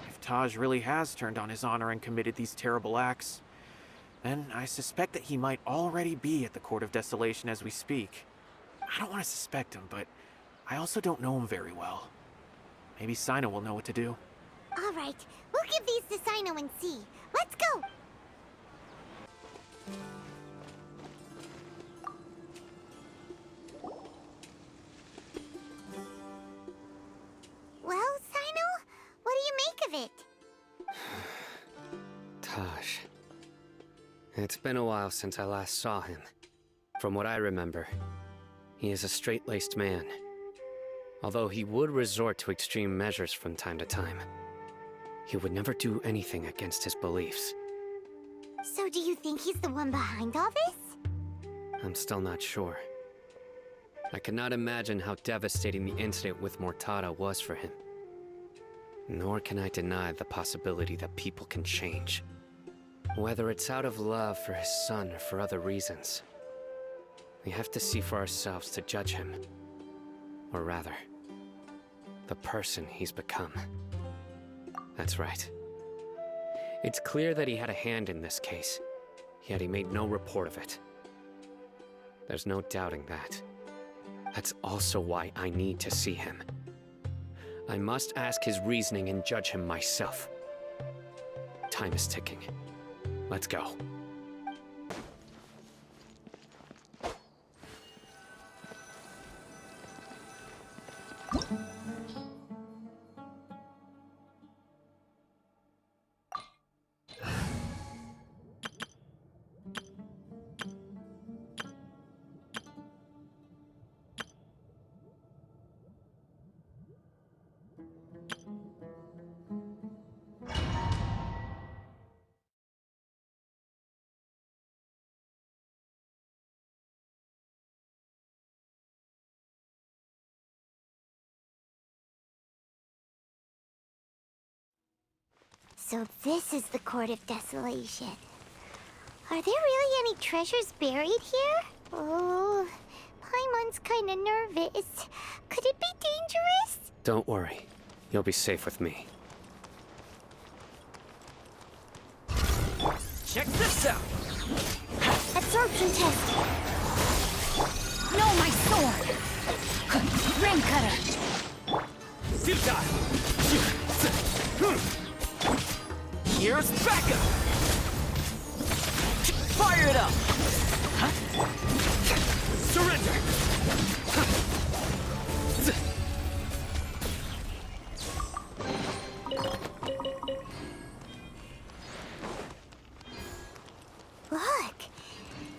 If Taj really has turned on his honor and committed these terrible acts, then I suspect that he might already be at the Court of Desolation as we speak. I don't want to suspect him, but I also don't know him very well. Maybe Cyno will know what to do. All right, we'll give these to Cyno and see. Let's go! Well, Cyno, what do you make of it? Taj. It's been a while since I last saw him. From what I remember, he is a straight-laced man. Although he would resort to extreme measures from time to time, he would never do anything against his beliefs. So do you think he's the one behind all this? I'm still not sure. I cannot imagine how devastating the incident with Mortada was for him. Nor can I deny the possibility that people can change. Whether it's out of love for his son or for other reasons. We have to see for ourselves to judge him. Or rather, the person he's become. That's right. It's clear that he had a hand in this case, yet he made no report of it. There's no doubting that. That's also why I need to see him. I must ask his reasoning and judge him myself. Time is ticking. Let's go. So this is the Court of Desolation. Are there really any treasures buried here? Oh, Paimon's kinda nervous. Could it be dangerous? Don't worry. You'll be safe with me. Check this out! Absorption test. No, my sword! Rain cutter! Futile! Here's backup! Fire it up! Surrender! Look!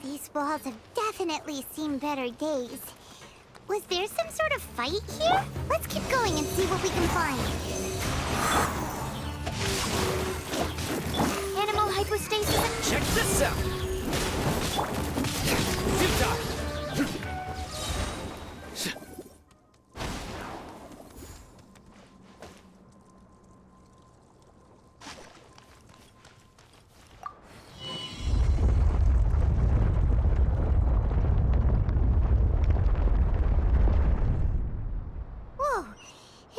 These walls have definitely seen better days. Was there some sort of fight here? Let's keep going and see what we can find. Animal hypostasis. Check this out! Futile! Whoa!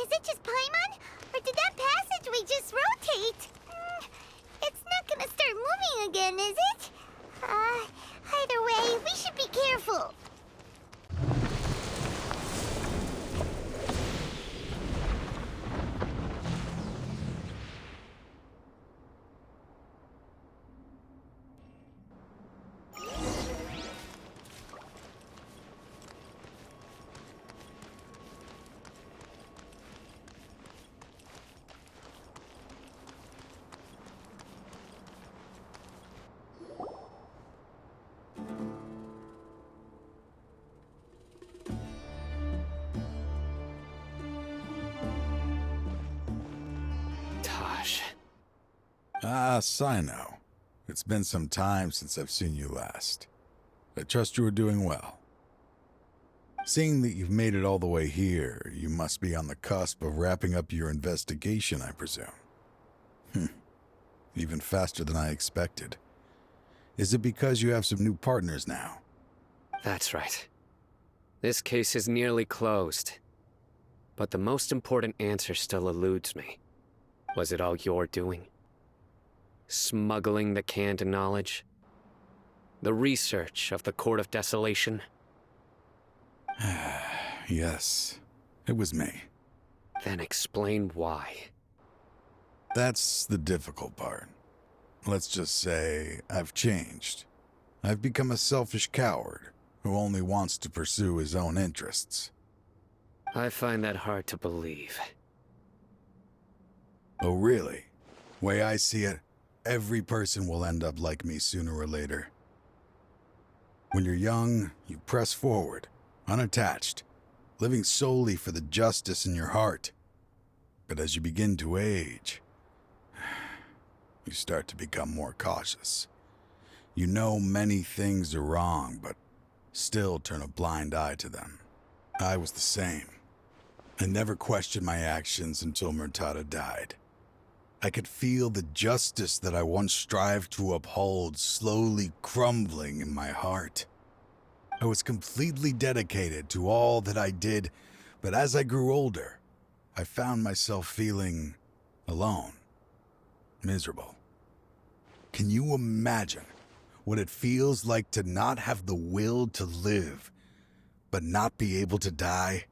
Is it just Paimon? Or did that passageway just rotate? It's not gonna start moving again, is it? Either way, we should be careful. Ah, Cyno. It's been some time since I've seen you last. I trust you are doing well. Seeing that you've made it all the way here, you must be on the cusp of wrapping up your investigation, I presume. Even faster than I expected. Is it because you have some new partners now? That's right. This case is nearly closed. But the most important answer still eludes me. Was it all your doing? Smuggling the canned knowledge? The research of the Court of Desolation? Yes, it was me. Then explain why. That's the difficult part. Let's just say I've changed. I've become a selfish coward who only wants to pursue his own interests. I find that hard to believe. Oh, really? Way I see it, every person will end up like me sooner or later. When you're young, you press forward, unattached, living solely for the justice in your heart. But as you begin to age, you start to become more cautious. You know many things are wrong, but still turn a blind eye to them. I was the same. I never questioned my actions until Murtada died. I could feel the justice that I once strived to uphold slowly crumbling in my heart. I was completely dedicated to all that I did, but as I grew older, I found myself feeling alone, miserable. Can you imagine what it feels like to not have the will to live, but not be able to die?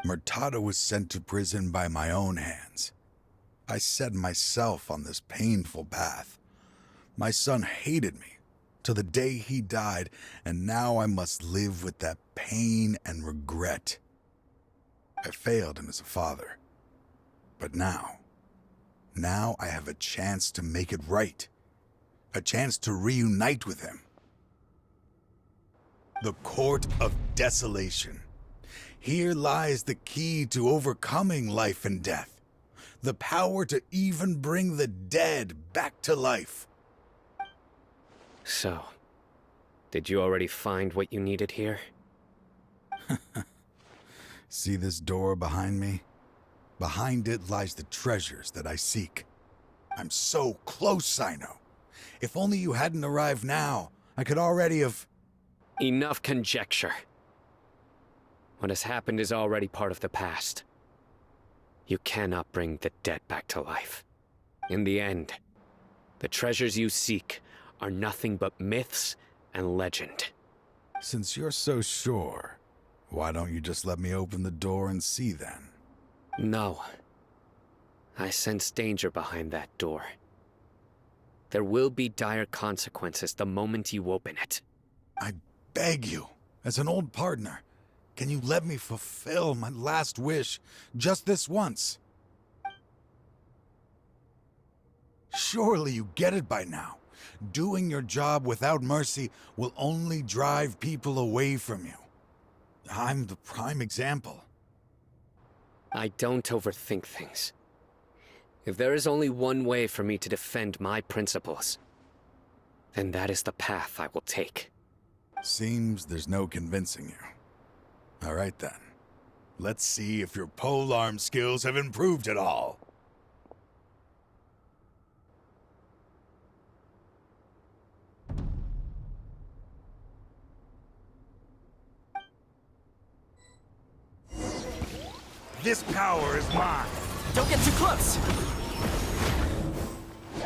Murtada was sent to prison by my own hands. I set myself on this painful path. My son hated me till the day he died, and now I must live with that pain and regret. I failed him as a father. But now I have a chance to make it right. A chance to reunite with him. The Court of Desolation. Here lies the key to overcoming life and death. The power to even bring the dead back to life. So, did you already find what you needed here? See this door behind me? Behind it lies the treasures that I seek. I'm so close, Cyno. If only you hadn't arrived now, I could already have... Enough conjecture. What has happened is already part of the past. You cannot bring the dead back to life. In the end, the treasures you seek are nothing but myths and legend. Since you're so sure, why don't you just let me open the door and see then? No. I sense danger behind that door. There will be dire consequences the moment you open it. I beg you, as an old partner, can you let me fulfill my last wish just this once? Surely you get it by now. Doing your job without mercy will only drive people away from you. I'm the prime example. I don't overthink things. If there is only one way for me to defend my principles, then that is the path I will take. Seems there's no convincing you. All right then. Let's see if your polearm skills have improved at all. This power is mine. Don't get too close!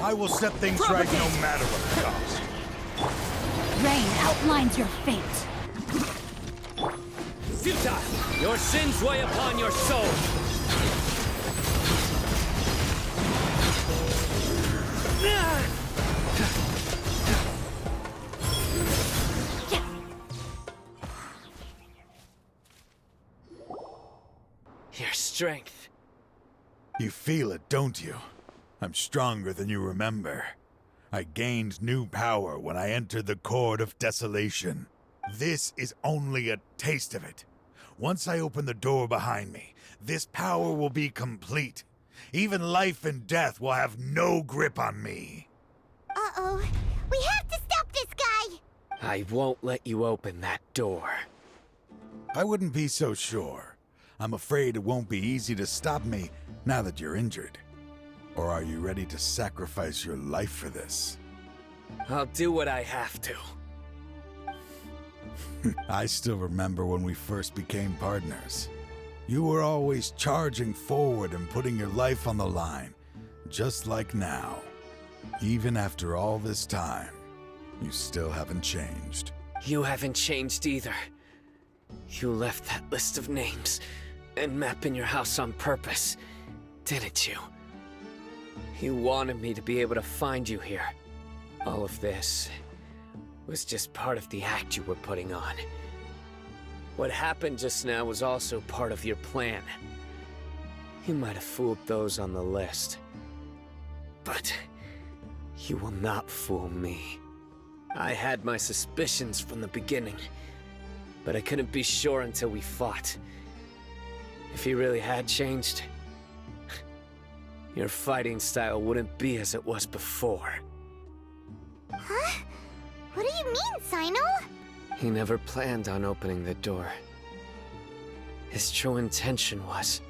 I will set things right no matter what it costs. Rain outlines your fate. Futile! Your sins weigh upon your soul! Your strength. You feel it, don't you? I'm stronger than you remember. I gained new power when I entered the Court of Desolation. This is only a taste of it. Once I open the door behind me, this power will be complete. Even life and death will have no grip on me. Uh-oh. We have to stop this guy! I won't let you open that door. I wouldn't be so sure. I'm afraid it won't be easy to stop me now that you're injured. Or are you ready to sacrifice your life for this? I'll do what I have to. I still remember when we first became partners. You were always charging forward and putting your life on the line, just like now. Even after all this time, you still haven't changed. You haven't changed either. You left that list of names and map in your house on purpose, didn't you? You wanted me to be able to find you here. All of this was just part of the act you were putting on. What happened just now was also part of your plan. You might have fooled those on the list, but you will not fool me. I had my suspicions from the beginning, but I couldn't be sure until we fought. If you really had changed, your fighting style wouldn't be as it was before. Huh? What do you mean, Cyno? He never planned on opening the door. His true intention was...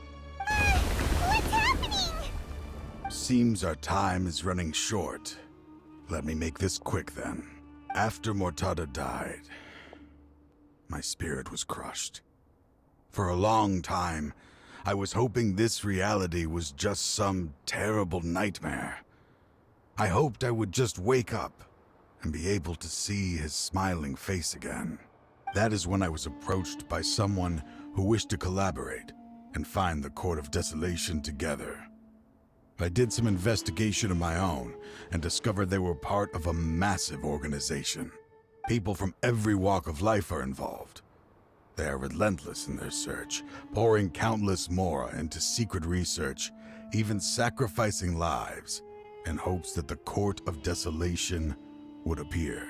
What's happening? Seems our time is running short. Let me make this quick then. After Mortada died, my spirit was crushed. For a long time, I was hoping this reality was just some terrible nightmare. I hoped I would just wake up and be able to see his smiling face again. That is when I was approached by someone who wished to collaborate and find the Court of Desolation together. I did some investigation of my own and discovered they were part of a massive organization. People from every walk of life are involved. They are relentless in their search, pouring countless mora into secret research, even sacrificing lives in hopes that the Court of Desolation would appear.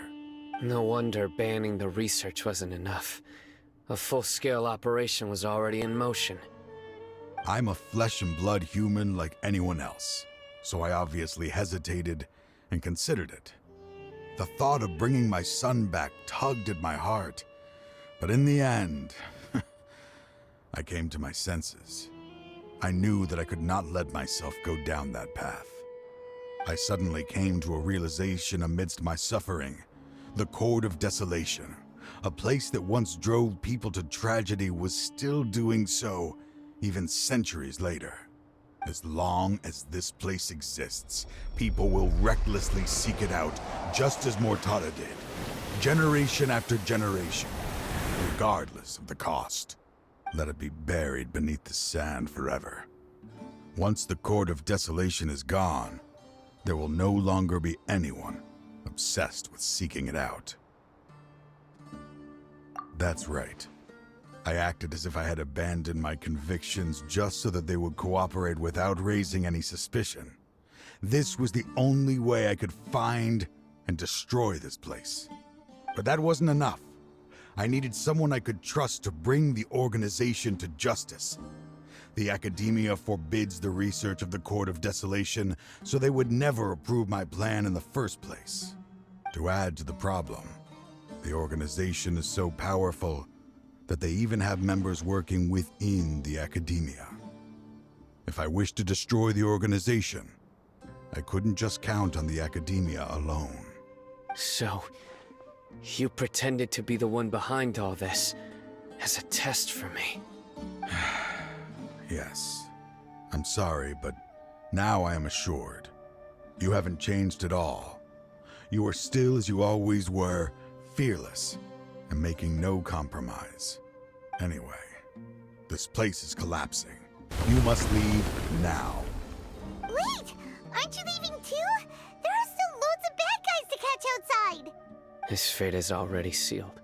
No wonder banning the research wasn't enough. A full-scale operation was already in motion. I'm a flesh and blood human like anyone else, so I obviously hesitated and considered it. The thought of bringing my son back tugged at my heart, but in the end, I came to my senses. I knew that I could not let myself go down that path. I suddenly came to a realization amidst my suffering. The Court of Desolation, a place that once drove people to tragedy, was still doing so, even centuries later. As long as this place exists, people will recklessly seek it out, just as Mortada did, generation after generation, regardless of the cost. Let it be buried beneath the sand forever. Once the Court of Desolation is gone, there will no longer be anyone obsessed with seeking it out. That's right. I acted as if I had abandoned my convictions just so that they would cooperate without raising any suspicion. This was the only way I could find and destroy this place. But that wasn't enough. I needed someone I could trust to bring the organization to justice. The Akademiya forbids the research of the Court of Desolation, so they would never approve my plan in the first place. To add to the problem, the organization is so powerful that they even have members working within the Akademiya. If I wished to destroy the organization, I couldn't just count on the Akademiya alone. So, you pretended to be the one behind all this, as a test for me. Yes. I'm sorry, but now I am assured. You haven't changed at all. You are still as you always were, fearless, and making no compromise. Anyway, this place is collapsing. You must leave now. Wait! Aren't you leaving too? There are still loads of bad guys to catch outside! His fate is already sealed.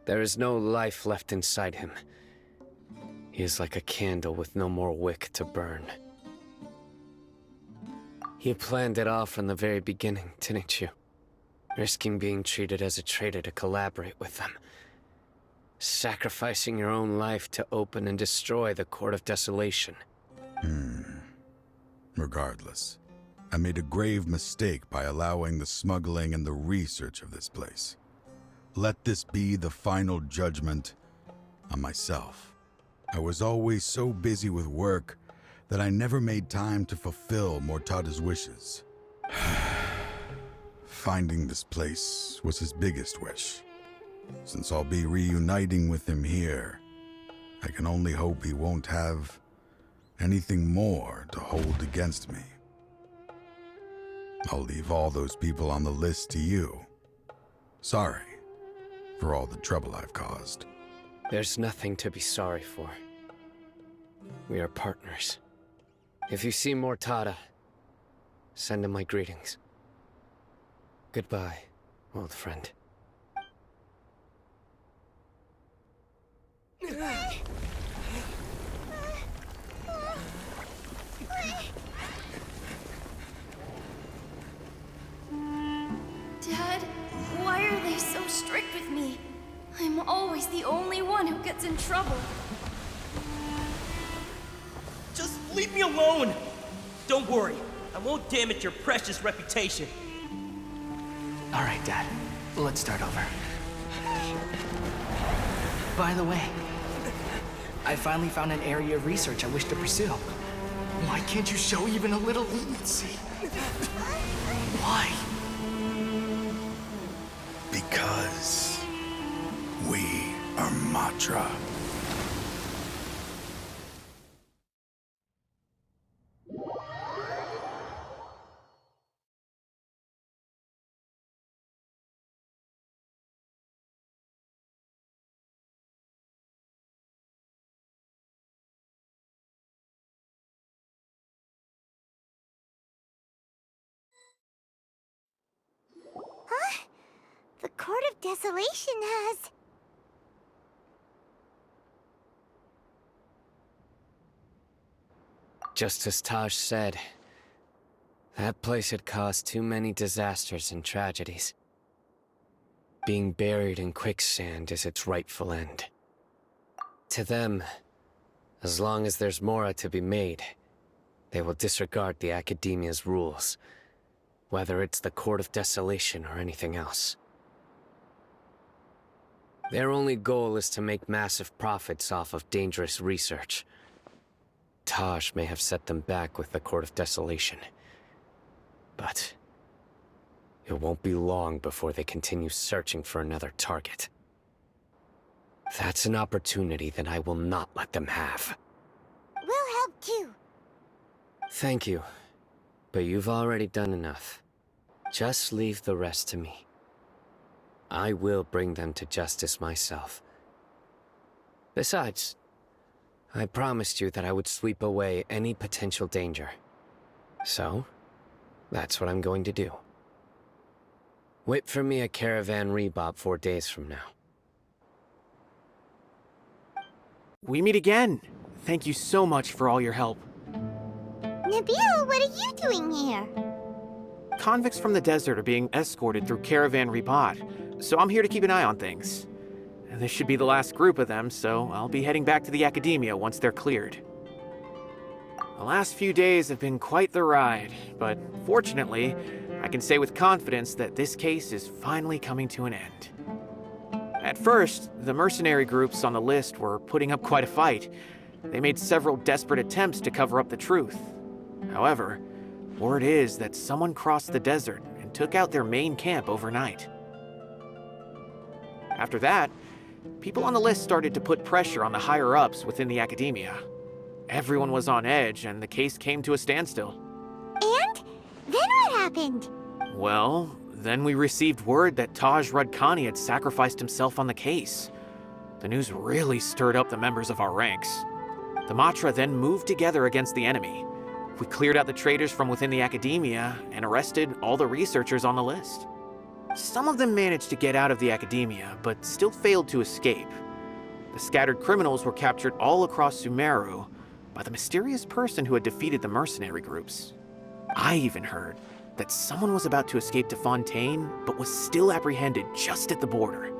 There is no life left inside him. He is like a candle with no more wick to burn. You planned it all from the very beginning, didn't you? Risking being treated as a traitor to collaborate with them. Sacrificing your own life to open and destroy the Court of Desolation. Regardless, I made a grave mistake by allowing the smuggling and the research of this place. Let this be the final judgment on myself. I was always so busy with work that I never made time to fulfill Mortada's wishes. Finding this place was his biggest wish. Since I'll be reuniting with him here, I can only hope he won't have anything more to hold against me. I'll leave all those people on the list to you. Sorry for all the trouble I've caused. There's nothing to be sorry for. We are partners. If you see Mortada, send him my greetings. Goodbye, old friend. Dad, why are they so strict with me? I'm always the only one who gets in trouble. Just leave me alone! Don't worry, I won't damage your precious reputation. All right, Dad. Let's start over. By the way, I finally found an area of research I wish to pursue. Why can't you show even a little leniency? Why? Because we are Matra. Huh? The Court of Desolation has... Just as Taj said, that place had caused too many disasters and tragedies. Being buried in quicksand is its rightful end. To them, as long as there's more to be made, they will disregard the Akademiya's rules, whether it's the Court of Desolation or anything else. Their only goal is to make massive profits off of dangerous research. Taj may have set them back with the Court of Desolation. But it won't be long before they continue searching for another target. That's an opportunity that I will not let them have. We'll help too. Thank you, but you've already done enough. Just leave the rest to me. I will bring them to justice myself. Besides, I promised you that I would sweep away any potential danger. So, that's what I'm going to do. Wait for me at Caravan Rebob 4 days from now. We meet again. Thank you so much for all your help. Nabil, what are you doing here? Convicts from the desert are being escorted through Caravan Ribat, so I'm here to keep an eye on things. And this should be the last group of them, so I'll be heading back to the Akademiya once they're cleared. The last few days have been quite the ride, but fortunately, I can say with confidence that this case is finally coming to an end. At first, the mercenary groups on the list were putting up quite a fight. They made several desperate attempts to cover up the truth. However, word is that someone crossed the desert and took out their main camp overnight. After that, people on the list started to put pressure on the higher-ups within the Akademiya. Everyone was on edge, and the case came to a standstill. And? Then what happened? Well, then we received word that Taj Radkani had sacrificed himself on the case. The news really stirred up the members of our ranks. The Matra then moved together against the enemy. We cleared out the traitors from within the Akademiya and arrested all the researchers on the list. Some of them managed to get out of the Akademiya, but still failed to escape. The scattered criminals were captured all across Sumeru by the mysterious person who had defeated the mercenary groups. I even heard that someone was about to escape to Fontaine, but was still apprehended just at the border.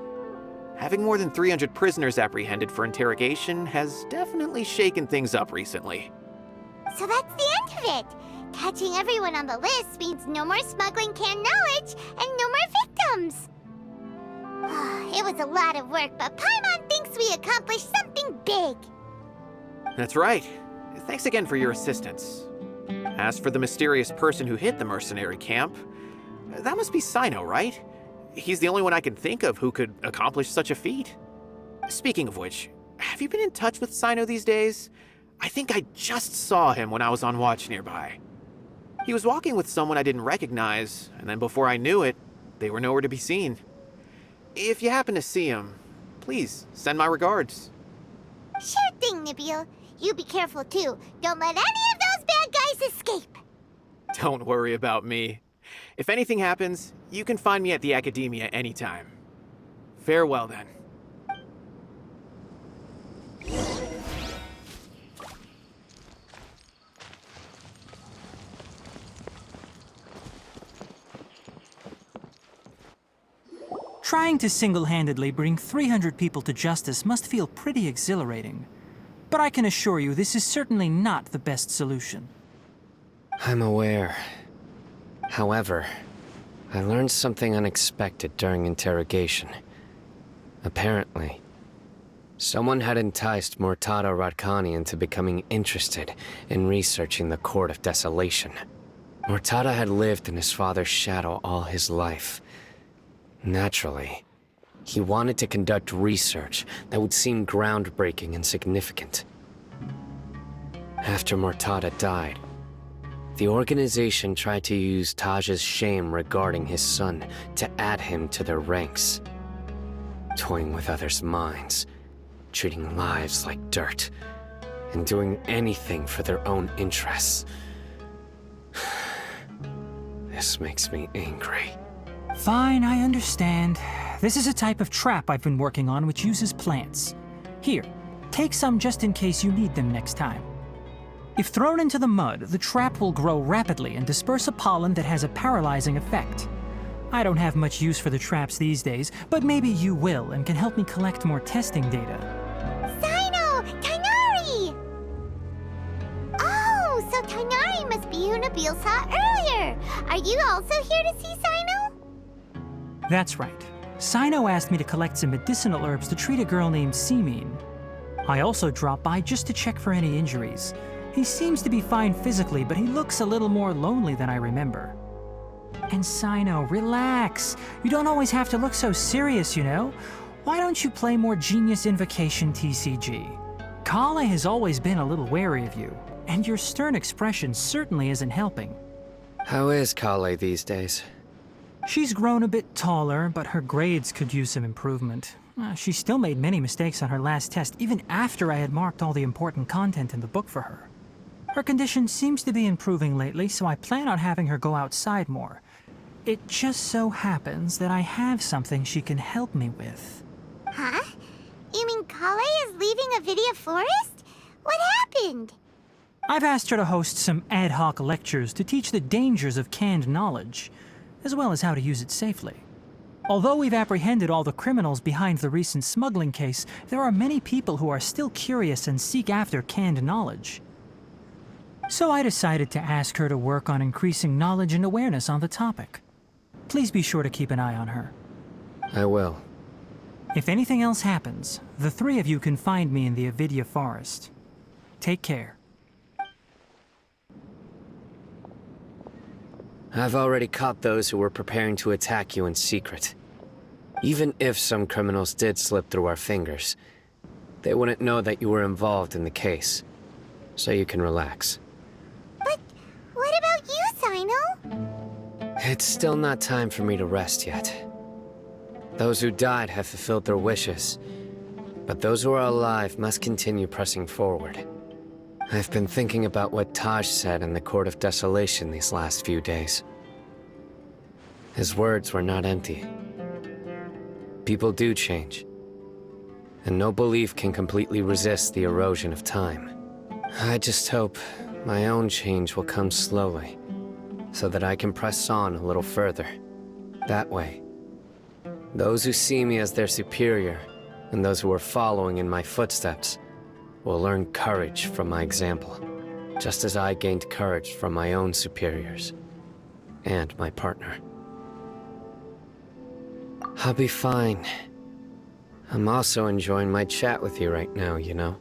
Having more than 300 prisoners apprehended for interrogation has definitely shaken things up recently. So that's the end of it. Catching everyone on the list means no more smuggling canned knowledge and no more victims. It was a lot of work, but Paimon thinks we accomplished something big. That's right. Thanks again for your assistance. As for the mysterious person who hit the mercenary camp, that must be Cyno, right? He's the only one I can think of who could accomplish such a feat. Speaking of which, have you been in touch with Cyno these days? I think I just saw him when I was on watch nearby. He was walking with someone I didn't recognize, and then before I knew it, they were nowhere to be seen. If you happen to see him, please send my regards. Sure thing, Nabil. You be careful too. Don't let any of those bad guys escape. Don't worry about me. If anything happens, you can find me at the Akademiya anytime. Farewell then. Trying to single-handedly bring 300 people to justice must feel pretty exhilarating. But I can assure you this is certainly not the best solution. I'm aware. However, I learned something unexpected during interrogation. Apparently, someone had enticed Murtada Radkani into becoming interested in researching the Court of Desolation. Murtada had lived in his father's shadow all his life. Naturally, he wanted to conduct research that would seem groundbreaking and significant. After Murtada died, the organization tried to use Taj's shame regarding his son to add him to their ranks. Toying with others' minds, treating lives like dirt, and doing anything for their own interests. This makes me angry. Fine, I understand. This is a type of trap I've been working on which uses plants. Here, take some just in case you need them next time. If thrown into the mud, the trap will grow rapidly and disperse a pollen that has a paralyzing effect. I don't have much use for the traps these days, but maybe you will and can help me collect more testing data. Cyno! Tighnari! Oh, so Tighnari must be who Nabil saw earlier. Are you also here to see Cyno? That's right. Cyno asked me to collect some medicinal herbs to treat a girl named Simin. I also dropped by just to check for any injuries. He seems to be fine physically, but he looks a little more lonely than I remember. And Cyno, relax. You don't always have to look so serious, you know? Why don't you play more Genius Invocation TCG? Kale has always been a little wary of you, and your stern expression certainly isn't helping. How is Kale these days? She's grown a bit taller, but her grades could use some improvement. She still made many mistakes on her last test, even after I had marked all the important content in the book for her. Her condition seems to be improving lately, so I plan on having her go outside more. It just so happens that I have something she can help me with. Huh? You mean Kale is leaving Avidia Forest? What happened? I've asked her to host some ad hoc lectures to teach the dangers of canned knowledge, as well as how to use it safely. Although we've apprehended all the criminals behind the recent smuggling case, there are many people who are still curious and seek after canned knowledge. So I decided to ask her to work on increasing knowledge and awareness on the topic. Please be sure to keep an eye on her. I will. If anything else happens, the three of you can find me in the Avidia Forest. Take care. I've already caught those who were preparing to attack you in secret. Even if some criminals did slip through our fingers, they wouldn't know that you were involved in the case. So you can relax. But what about you, Cyno? It's still not time for me to rest yet. Those who died have fulfilled their wishes, but those who are alive must continue pressing forward. I've been thinking about what Taj said in the Court of Desolation these last few days. His words were not empty. People do change, and no belief can completely resist the erosion of time. I just hope my own change will come slowly, so that I can press on a little further. That way, those who see me as their superior, and those who are following in my footsteps, will learn courage from my example, just as I gained courage from my own superiors, and my partner. I'll be fine. I'm also enjoying my chat with you right now, you know?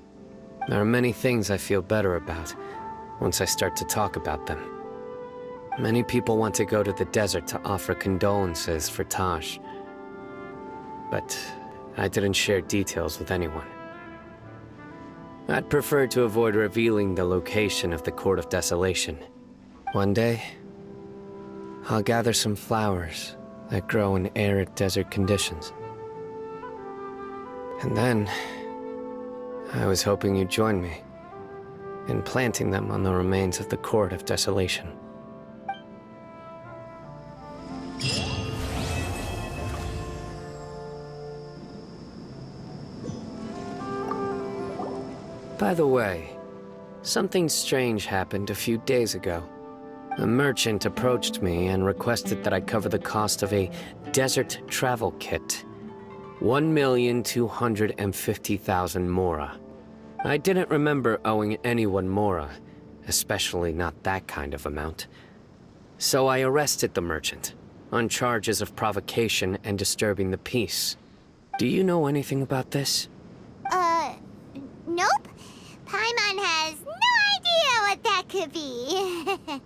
There are many things I feel better about once I start to talk about them. Many people want to go to the desert to offer condolences for Taj, but I didn't share details with anyone. I'd prefer to avoid revealing the location of the Court of Desolation. One day, I'll gather some flowers that grow in arid desert conditions. And then, I was hoping you'd join me in planting them on the remains of the Court of Desolation. By the way, something strange happened a few days ago. A merchant approached me and requested that I cover the cost of a desert travel kit. 1,250,000 mora. I didn't remember owing anyone mora, especially not that kind of amount. So I arrested the merchant, on charges of provocation and disturbing the peace. Do you know anything about this? Nope. Paimon has no idea what that could be.